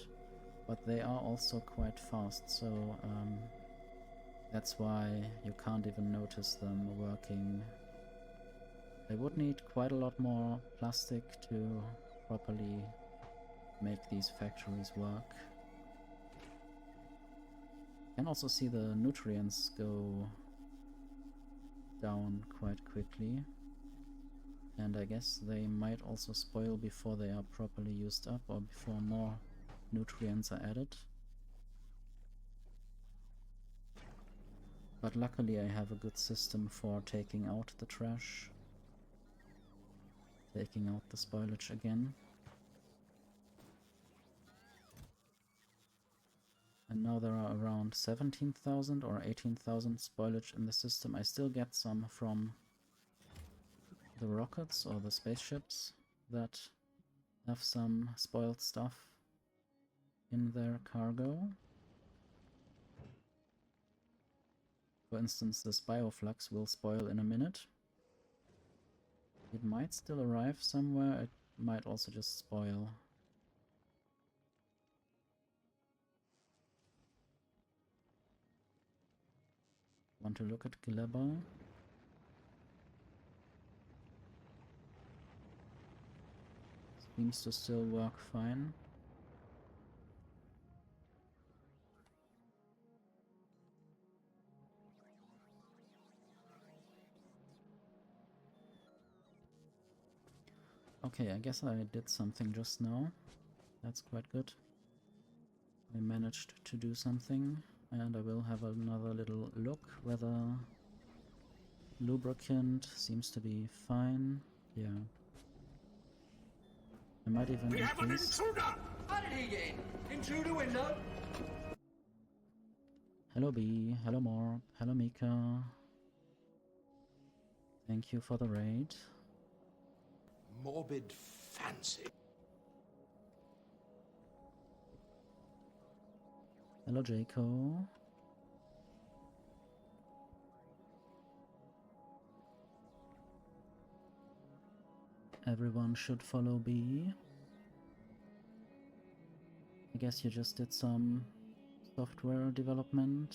but they are also quite fast, so that's why you can't even notice them working. They would need quite a lot more plastic to properly make these factories work. You can also see the nutrients go down quite quickly, and I guess they might also spoil before they are properly used up or before more nutrients are added. But luckily I have a good system for taking out the trash, taking out the spoilage again. And now there are around 17,000 or 18,000 spoilage in the system. I still get some from the rockets or the spaceships that have some spoiled stuff in their cargo. For instance, this bioflux will spoil in a minute. It might still arrive somewhere, it might also just spoil. Want to look at Glebber? Seems to still work fine. Okay, I guess I did something just now. That's quite good. I managed to do something, and I will have another little look whether lubricant seems to be fine. Yeah. I might even increase. Have an intruder! How did he get in? In through the window? Hello B, hello Morb, hello Mika. Thank you for the raid. Morbid fancy. Hello Jaco. Everyone should follow B. I guess you just did some software development.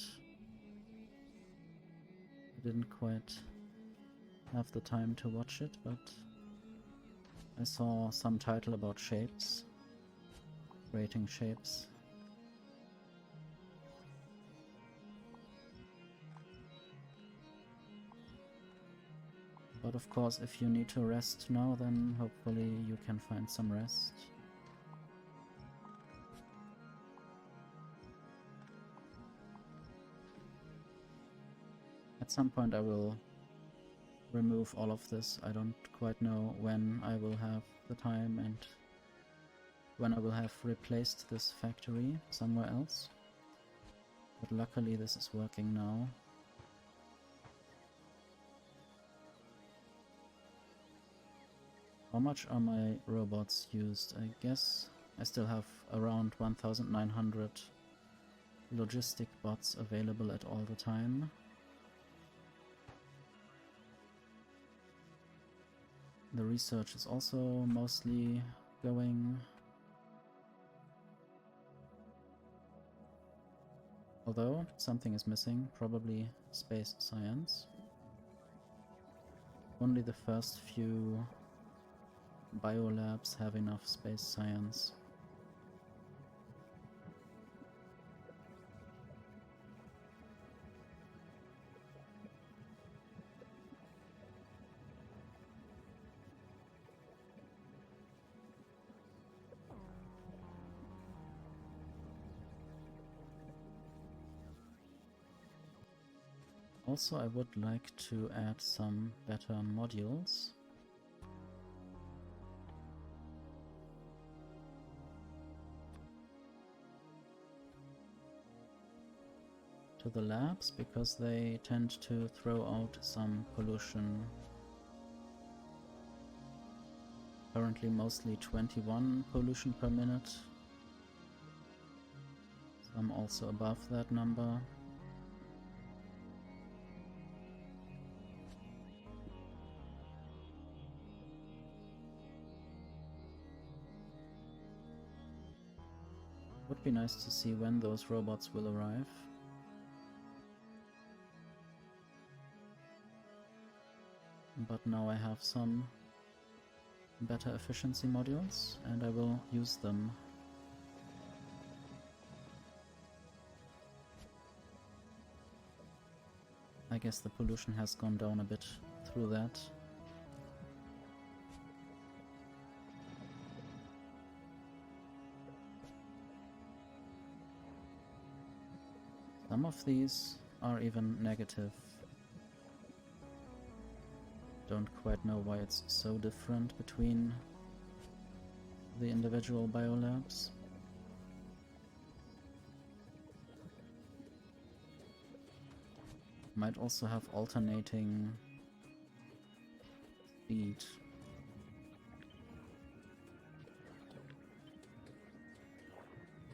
I didn't quite have the time to watch it, but I saw some title about shapes, creating shapes. But of course, if you need to rest now, then hopefully you can find some rest. At some point I will remove all of this. I don't quite know when I will have the time and when I will have replaced this factory somewhere else. But luckily this is working now. How much are my robots used? I guess I still have around 1,900 logistic bots available at all the time. The research is also mostly going. Although something is missing, probably space science. Only the first few biolabs have enough space science. Also, I would like to add some better modules. To the labs, because they tend to throw out some pollution. Currently mostly 21 pollution per minute. Some also above that number. Would be nice to see when those robots will arrive. But now I have some better efficiency modules and I will use them. I guess the pollution has gone down a bit through that. Some of these are even negative. Don't quite know why it's so different between the individual biolabs. Might also have alternating speed.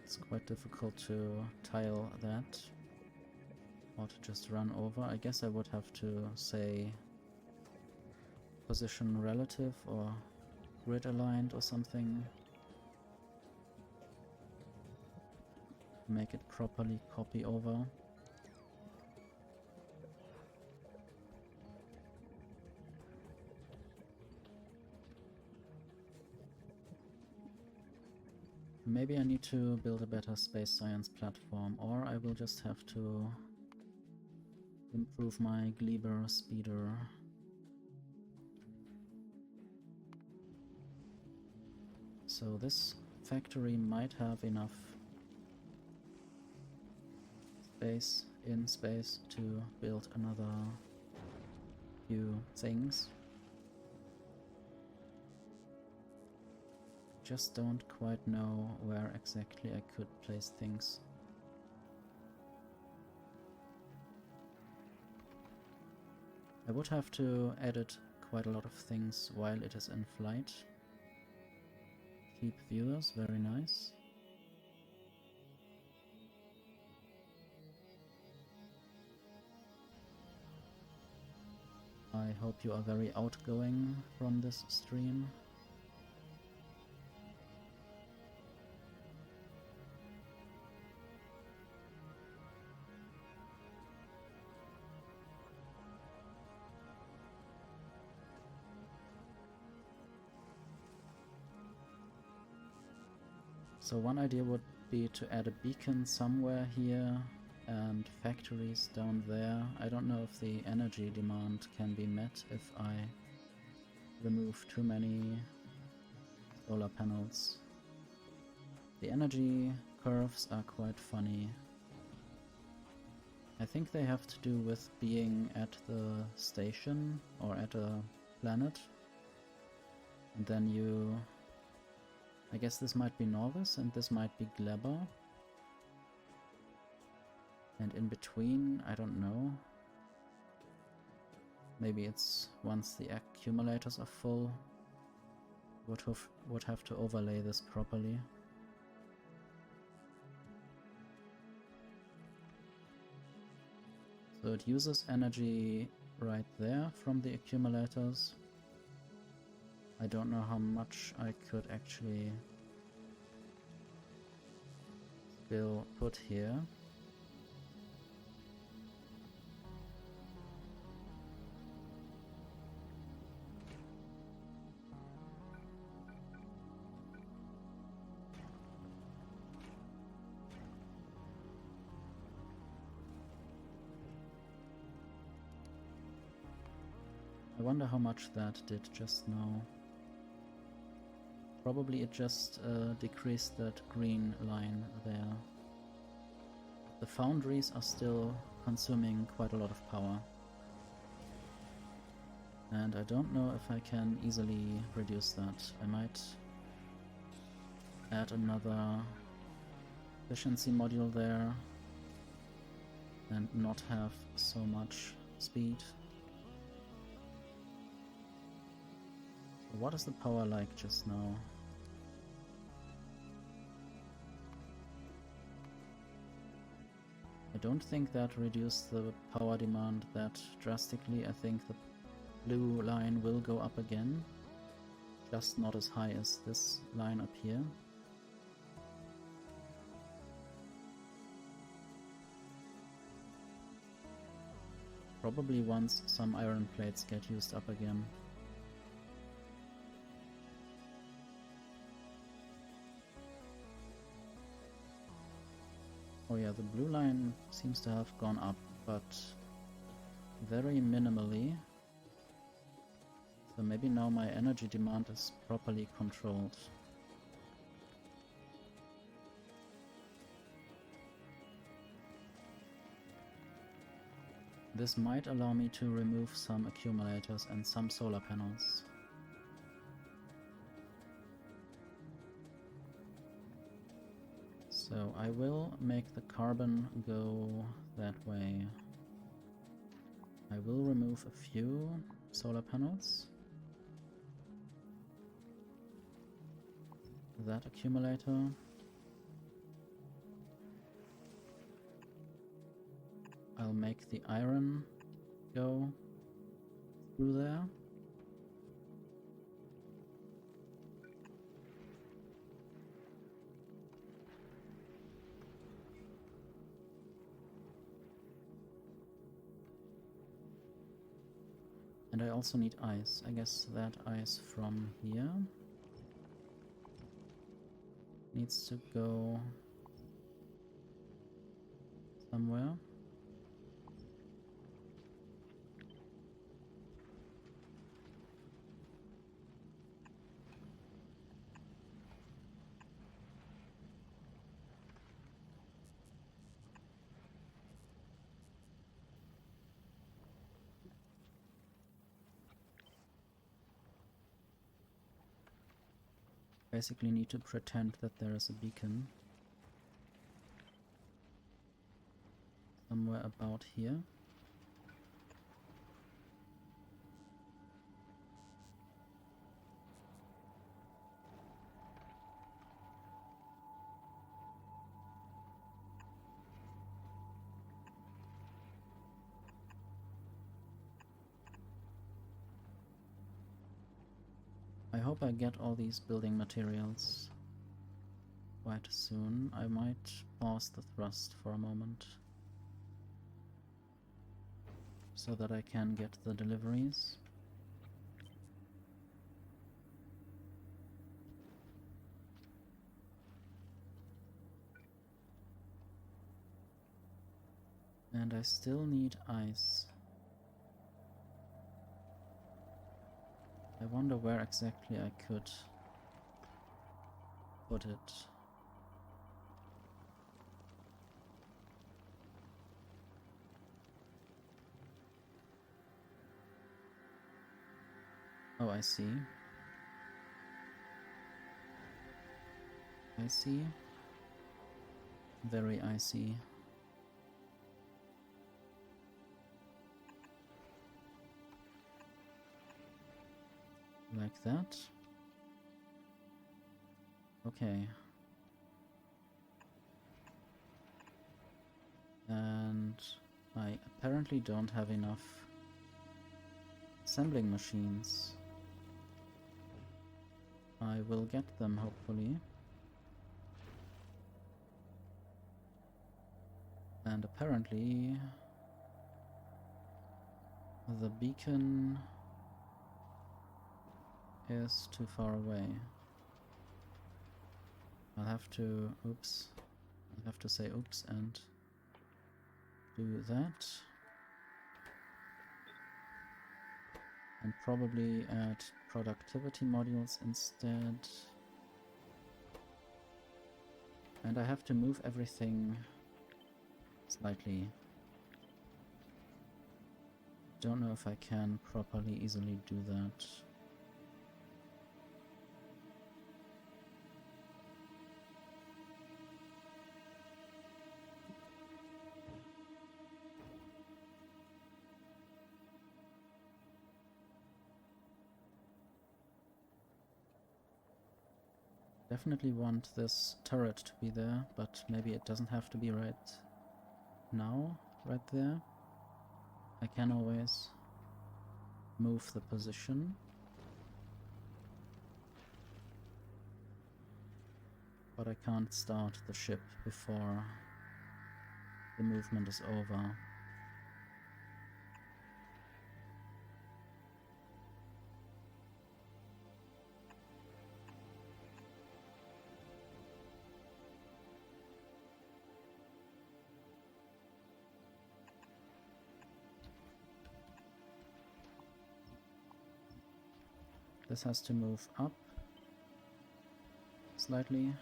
It's quite difficult to tile that, or to just run over. I guess I would have to say position relative or grid aligned or something. Make it properly copy over. Maybe I need to build a better space science platform, or I will just have to improve my Gleber speeder. So this factory might have enough space in space to build another few things. Just don't quite know where exactly I could place things. I would have to edit quite a lot of things while it is in flight. Keep viewers, very nice. I hope you are very outgoing from this stream. So one idea would be to add a beacon somewhere here and factories down there. I don't know if the energy demand can be met if I remove too many solar panels. The energy curves are quite funny. I think they have to do with being at the station or at a planet. And then you... I guess this might be Norvis and this might be Gleber. And in between, I don't know. Maybe it's once the accumulators are full. Would have to overlay this properly. So it uses energy right there from the accumulators. I don't know how much I could actually still put here. I wonder how much that did just now. Probably it just decreased that green line there. The foundries are still consuming quite a lot of power. And I don't know if I can easily reduce that. I might add another efficiency module there and not have so much speed. What is the power like just now? I don't think that reduced the power demand that drastically. I think the blue line will go up again, just not as high as this line up here. Probably once some iron plates get used up again. Oh yeah, the blue line seems to have gone up, but very minimally. So maybe now my energy demand is properly controlled. This might allow me to remove some accumulators and some solar panels. So I will make the carbon go that way. I will remove a few solar panels. That accumulator. I'll make the iron go through there. And I also need ice. I guess that ice from here needs to go somewhere. Basically need to pretend that there is a beacon somewhere about here. I hope I get all these building materials quite soon. I might pause the thrust for a moment so that I can get the deliveries. And I still need ice. I wonder where exactly I could put it. Oh, I see. I see. Very icy. Like that. Okay. And I apparently don't have enough assembling machines. I will get them, hopefully. And apparently the beacon is too far away. I'll have to, I'll have to say oops and do that. And probably add productivity modules instead. And I have to move everything slightly. Don't know if I can properly easily do that. Definitely want this turret to be there, but maybe it doesn't have to be right now, right there. I can always move the position. But I can't start the ship before the movement is over. This has to move up slightly.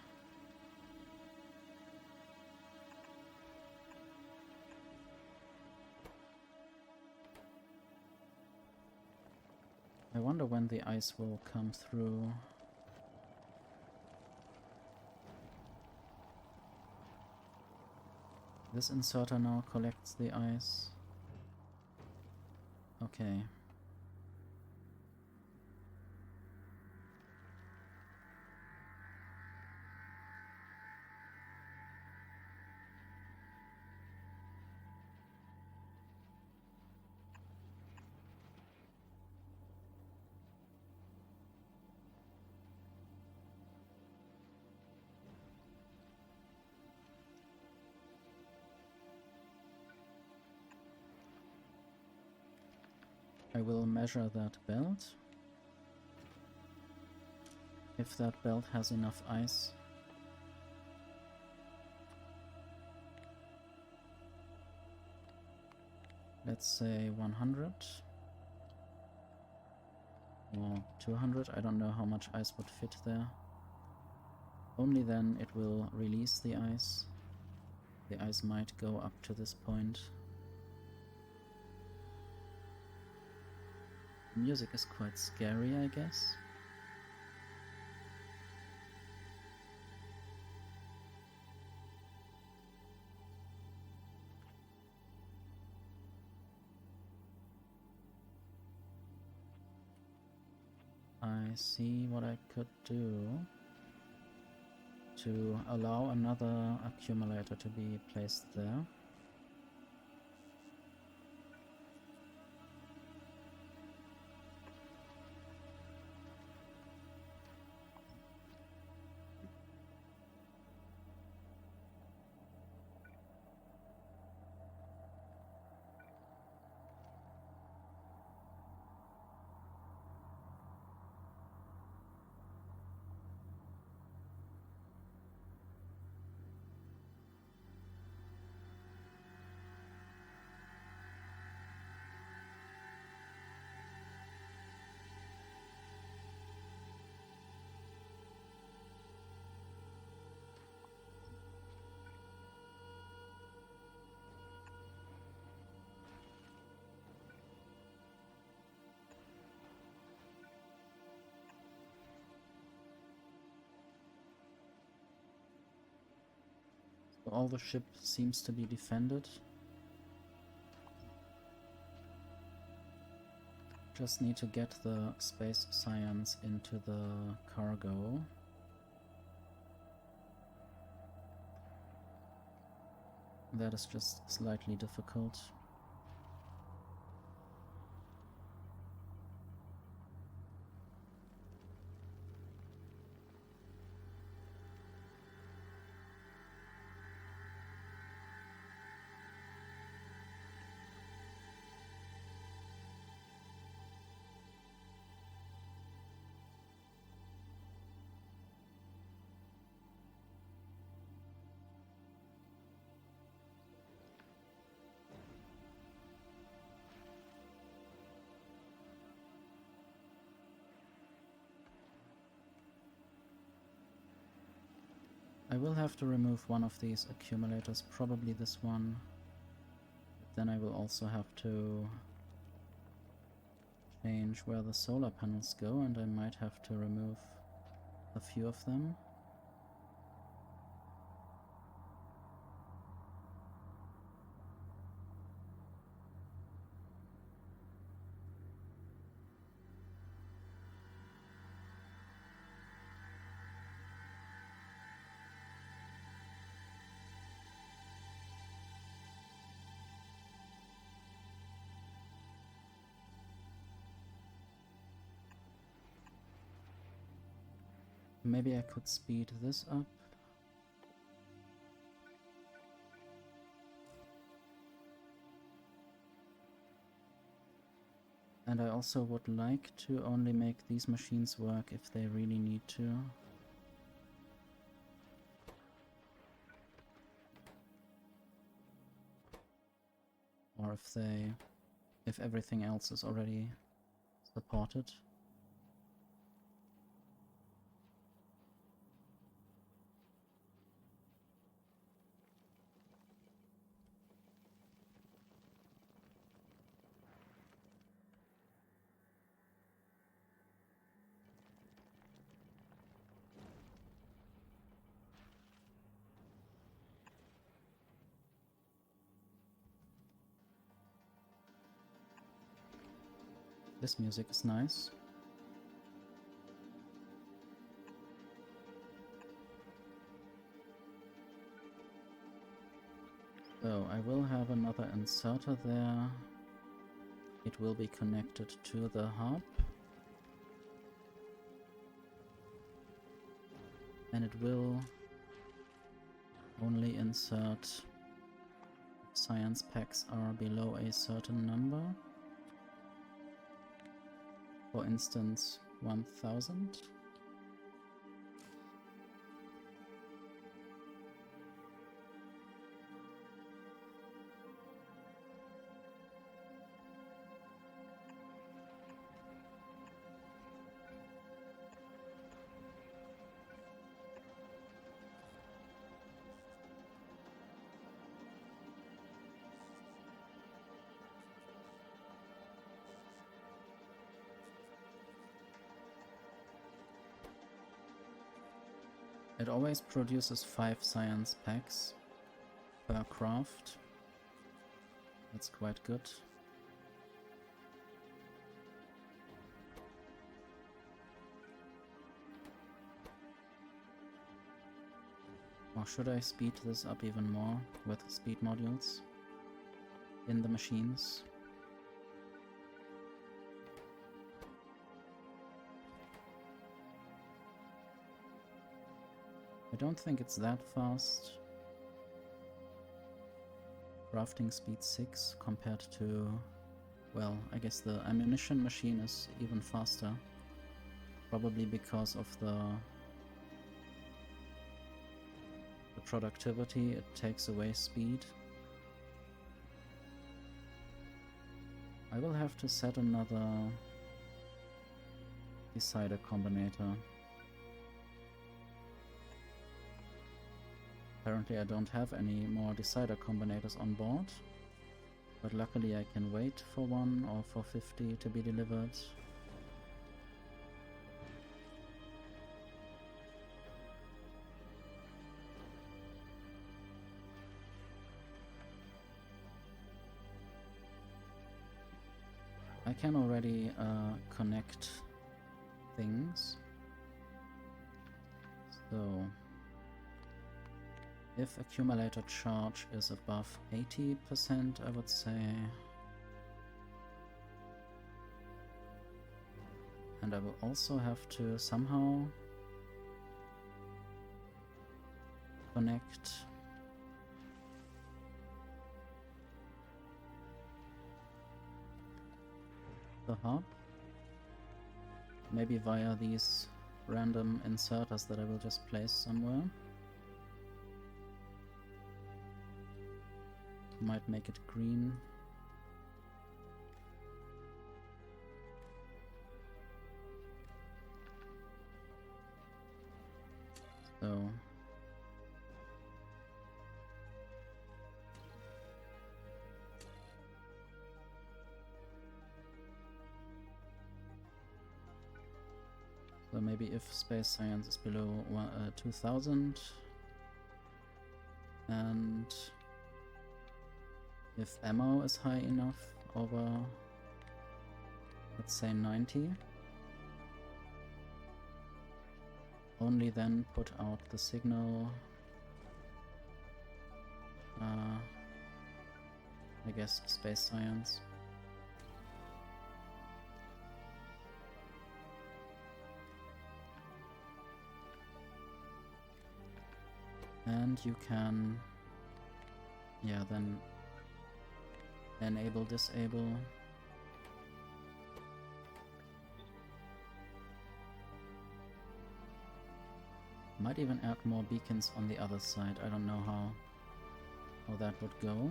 I wonder when the ice will come through. This inserter now collects the ice. Okay. I will measure that belt. If that belt has enough ice. Let's say 100 or 200. I don't know how much ice would fit there. Only then it will release the ice. The ice might go up to this point. The music is quite scary, I guess. I see what I could do to allow another accumulator to be placed there. So all the ship seems to be defended. Just need to get the space science into the cargo. That is just slightly difficult. I will have to remove one of these accumulators, probably this one. Then I will also have to change where the solar panels go, and I might have to remove a few of them. Maybe I could speed this up. And I also would like to only make these machines work if they really need to. Or if everything else is already supported. This music is nice. So I will have another inserter there. It will be connected to the hub. And it will only insert if science packs are below a certain number. For instance, 1000. It always produces 5 science packs per craft. That's quite good. Or should I speed this up even more with speed modules in the machines? I don't think it's that fast. Crafting speed 6 compared to, well, I guess the ammunition machine is even faster. Probably because of the productivity, it takes away speed. I will have to set another decider combinator. Apparently I don't have any more decider combinators on board, but luckily I can wait for 1 or for 50 to be delivered. I can already connect things. So if accumulator charge is above 80%, I would say, and I will also have to somehow connect the hub, maybe via these random inserters that I will just place somewhere. Might make it green. So maybe if space science is below 2000, and if ammo is high enough, over, let's say 90, only then put out the signal. I guess space science. And you can, yeah, then enable, disable. Might even add more beacons on the other side. I don't know how that would go.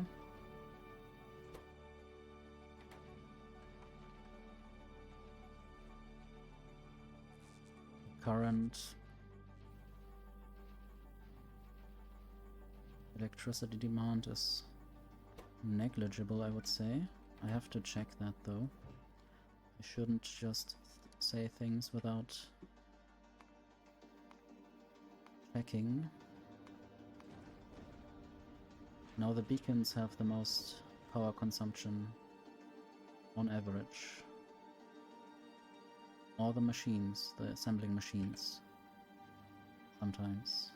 Current electricity demand is negligible, I would say. I have to check that though. I shouldn't just say things without checking. Now the beacons have the most power consumption on average. Or the machines, the assembling machines. Sometimes.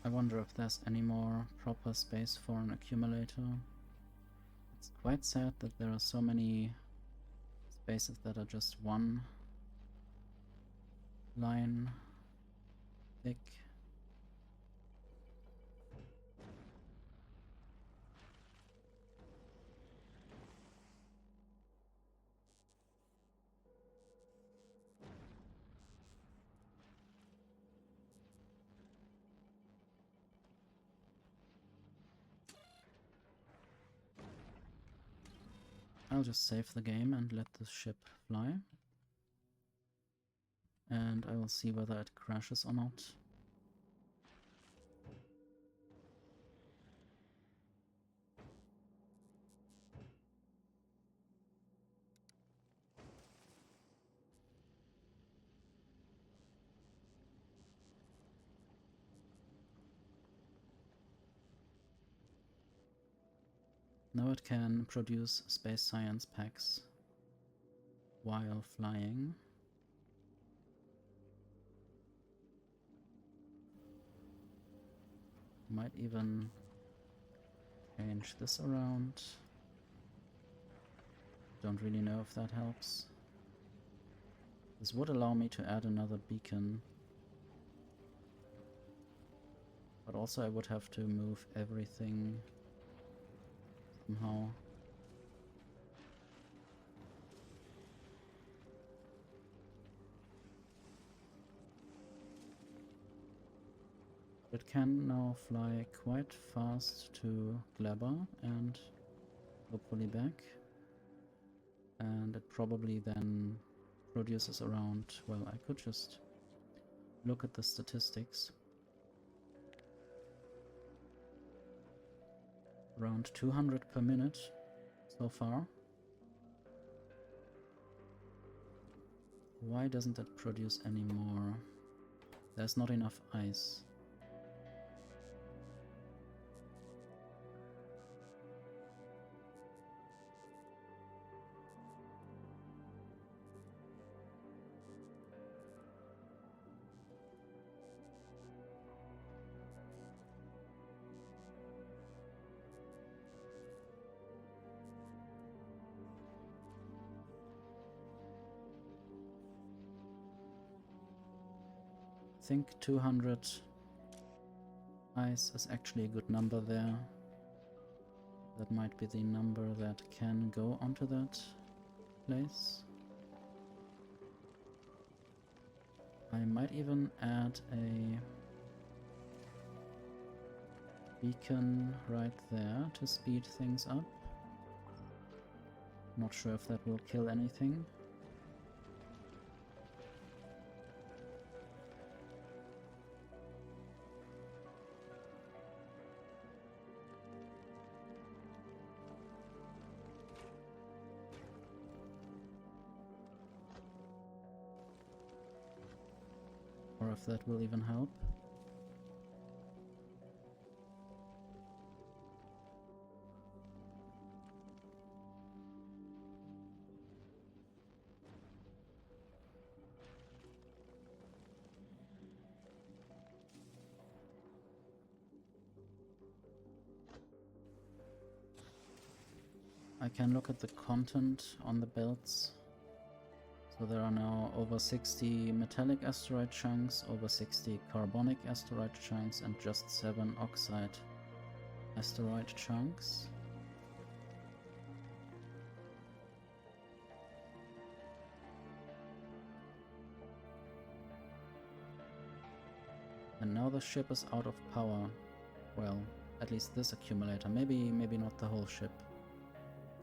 I wonder if there's any more proper space for an accumulator. It's quite sad that there are so many spaces that are just one line thick. I'll just save the game and let the ship fly. And I will see whether it crashes or not. Now it can produce space science packs while flying. Might even change this around. Don't really know if that helps. This would allow me to add another beacon. But also I would have to move everything somehow. It can now fly quite fast to Glabber and hopefully back. And it probably then produces around, well, I could just look at the statistics. Around 200 per minute so far. Why doesn't it produce any more? There's not enough ice. I think 200 ice is actually a good number there. That might be the number that can go onto that place. I might even add a beacon right there to speed things up. Not sure if that will kill anything. Or if that will even help. I can look at the content on the belts. So there are now over 60 metallic asteroid chunks, over 60 carbonic asteroid chunks, and just 7 oxide asteroid chunks. And now the ship is out of power. Well, at least this accumulator. Maybe not the whole ship.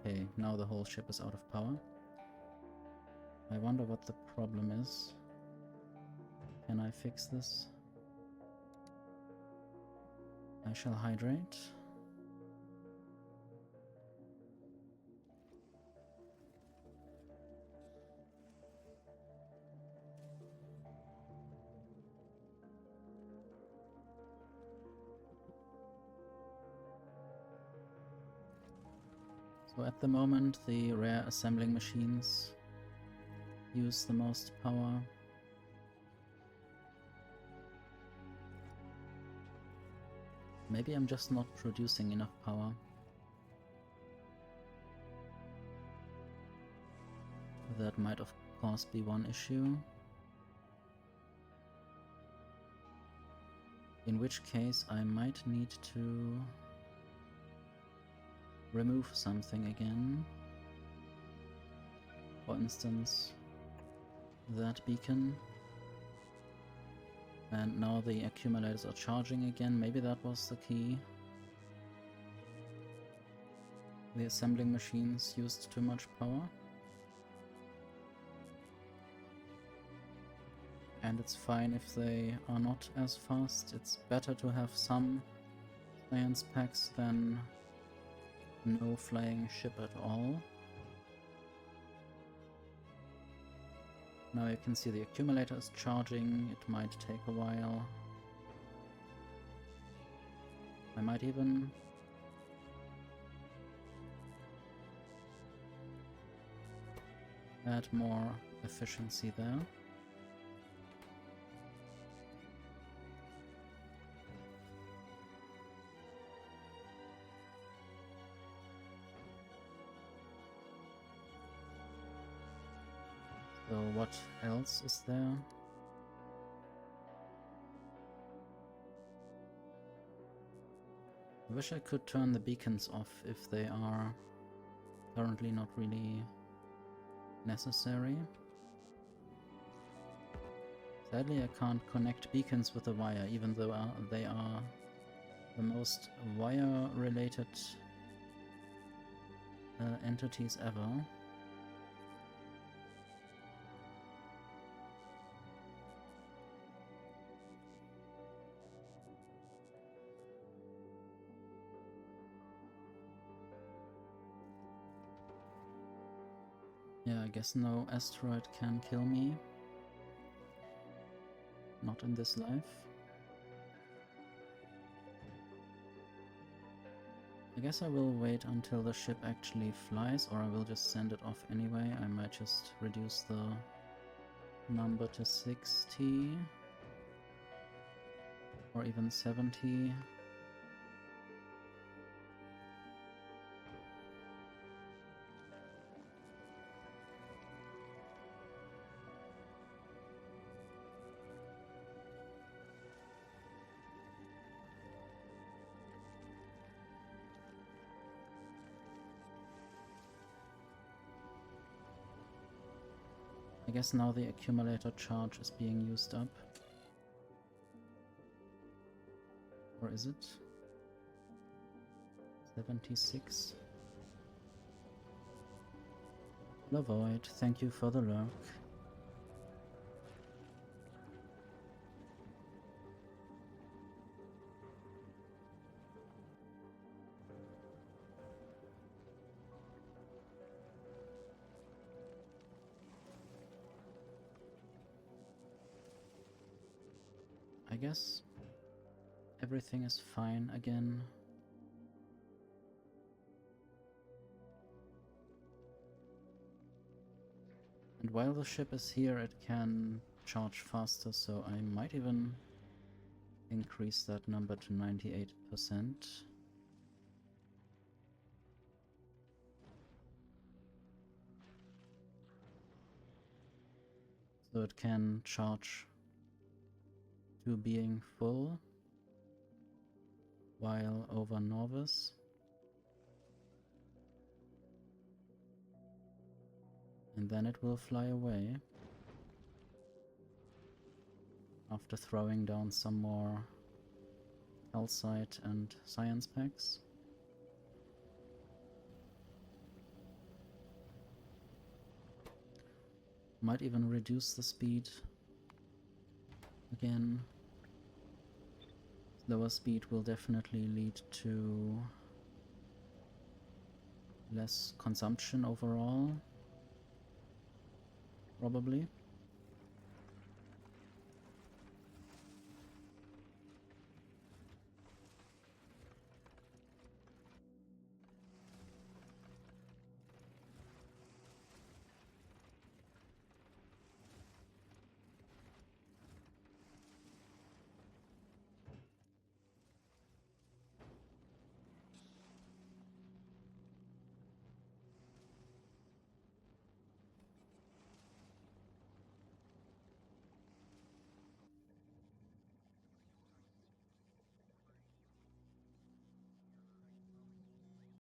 Okay, now the whole ship is out of power. I wonder what the problem is. Can I fix this? I shall hydrate. So at the moment the rare assembling machines use the most power. Maybe I'm just not producing enough power. That might of course be one issue. In which case I might need to remove something again. For instance, that beacon. And now the accumulators are charging again. Maybe that was the key. The assembling machines used too much power. And it's fine if they are not as fast. It's better to have some science packs than no flying ship at all. Now you can see the accumulator is charging. It might take a while. I might even add more efficiency there. So what else is there? I wish I could turn the beacons off if they are currently not really necessary. Sadly, I can't connect beacons with a wire, even though they are the most wire-related entities ever. Yeah, I guess no asteroid can kill me. Not in this life. I guess I will wait until the ship actually flies, or I will just send it off anyway. I might just reduce the number to 60 or even 70. I guess now the accumulator charge is being used up. Or is it? 76. Avoid, thank you for the lurk. I guess everything is fine again. And while the ship is here, it can charge faster, so I might even increase that number to 98%. So it can charge to being full while over Norvis. And then it will fly away after throwing down some more calcite and science packs. Might even reduce the speed again. Lower speed will definitely lead to less consumption overall, probably.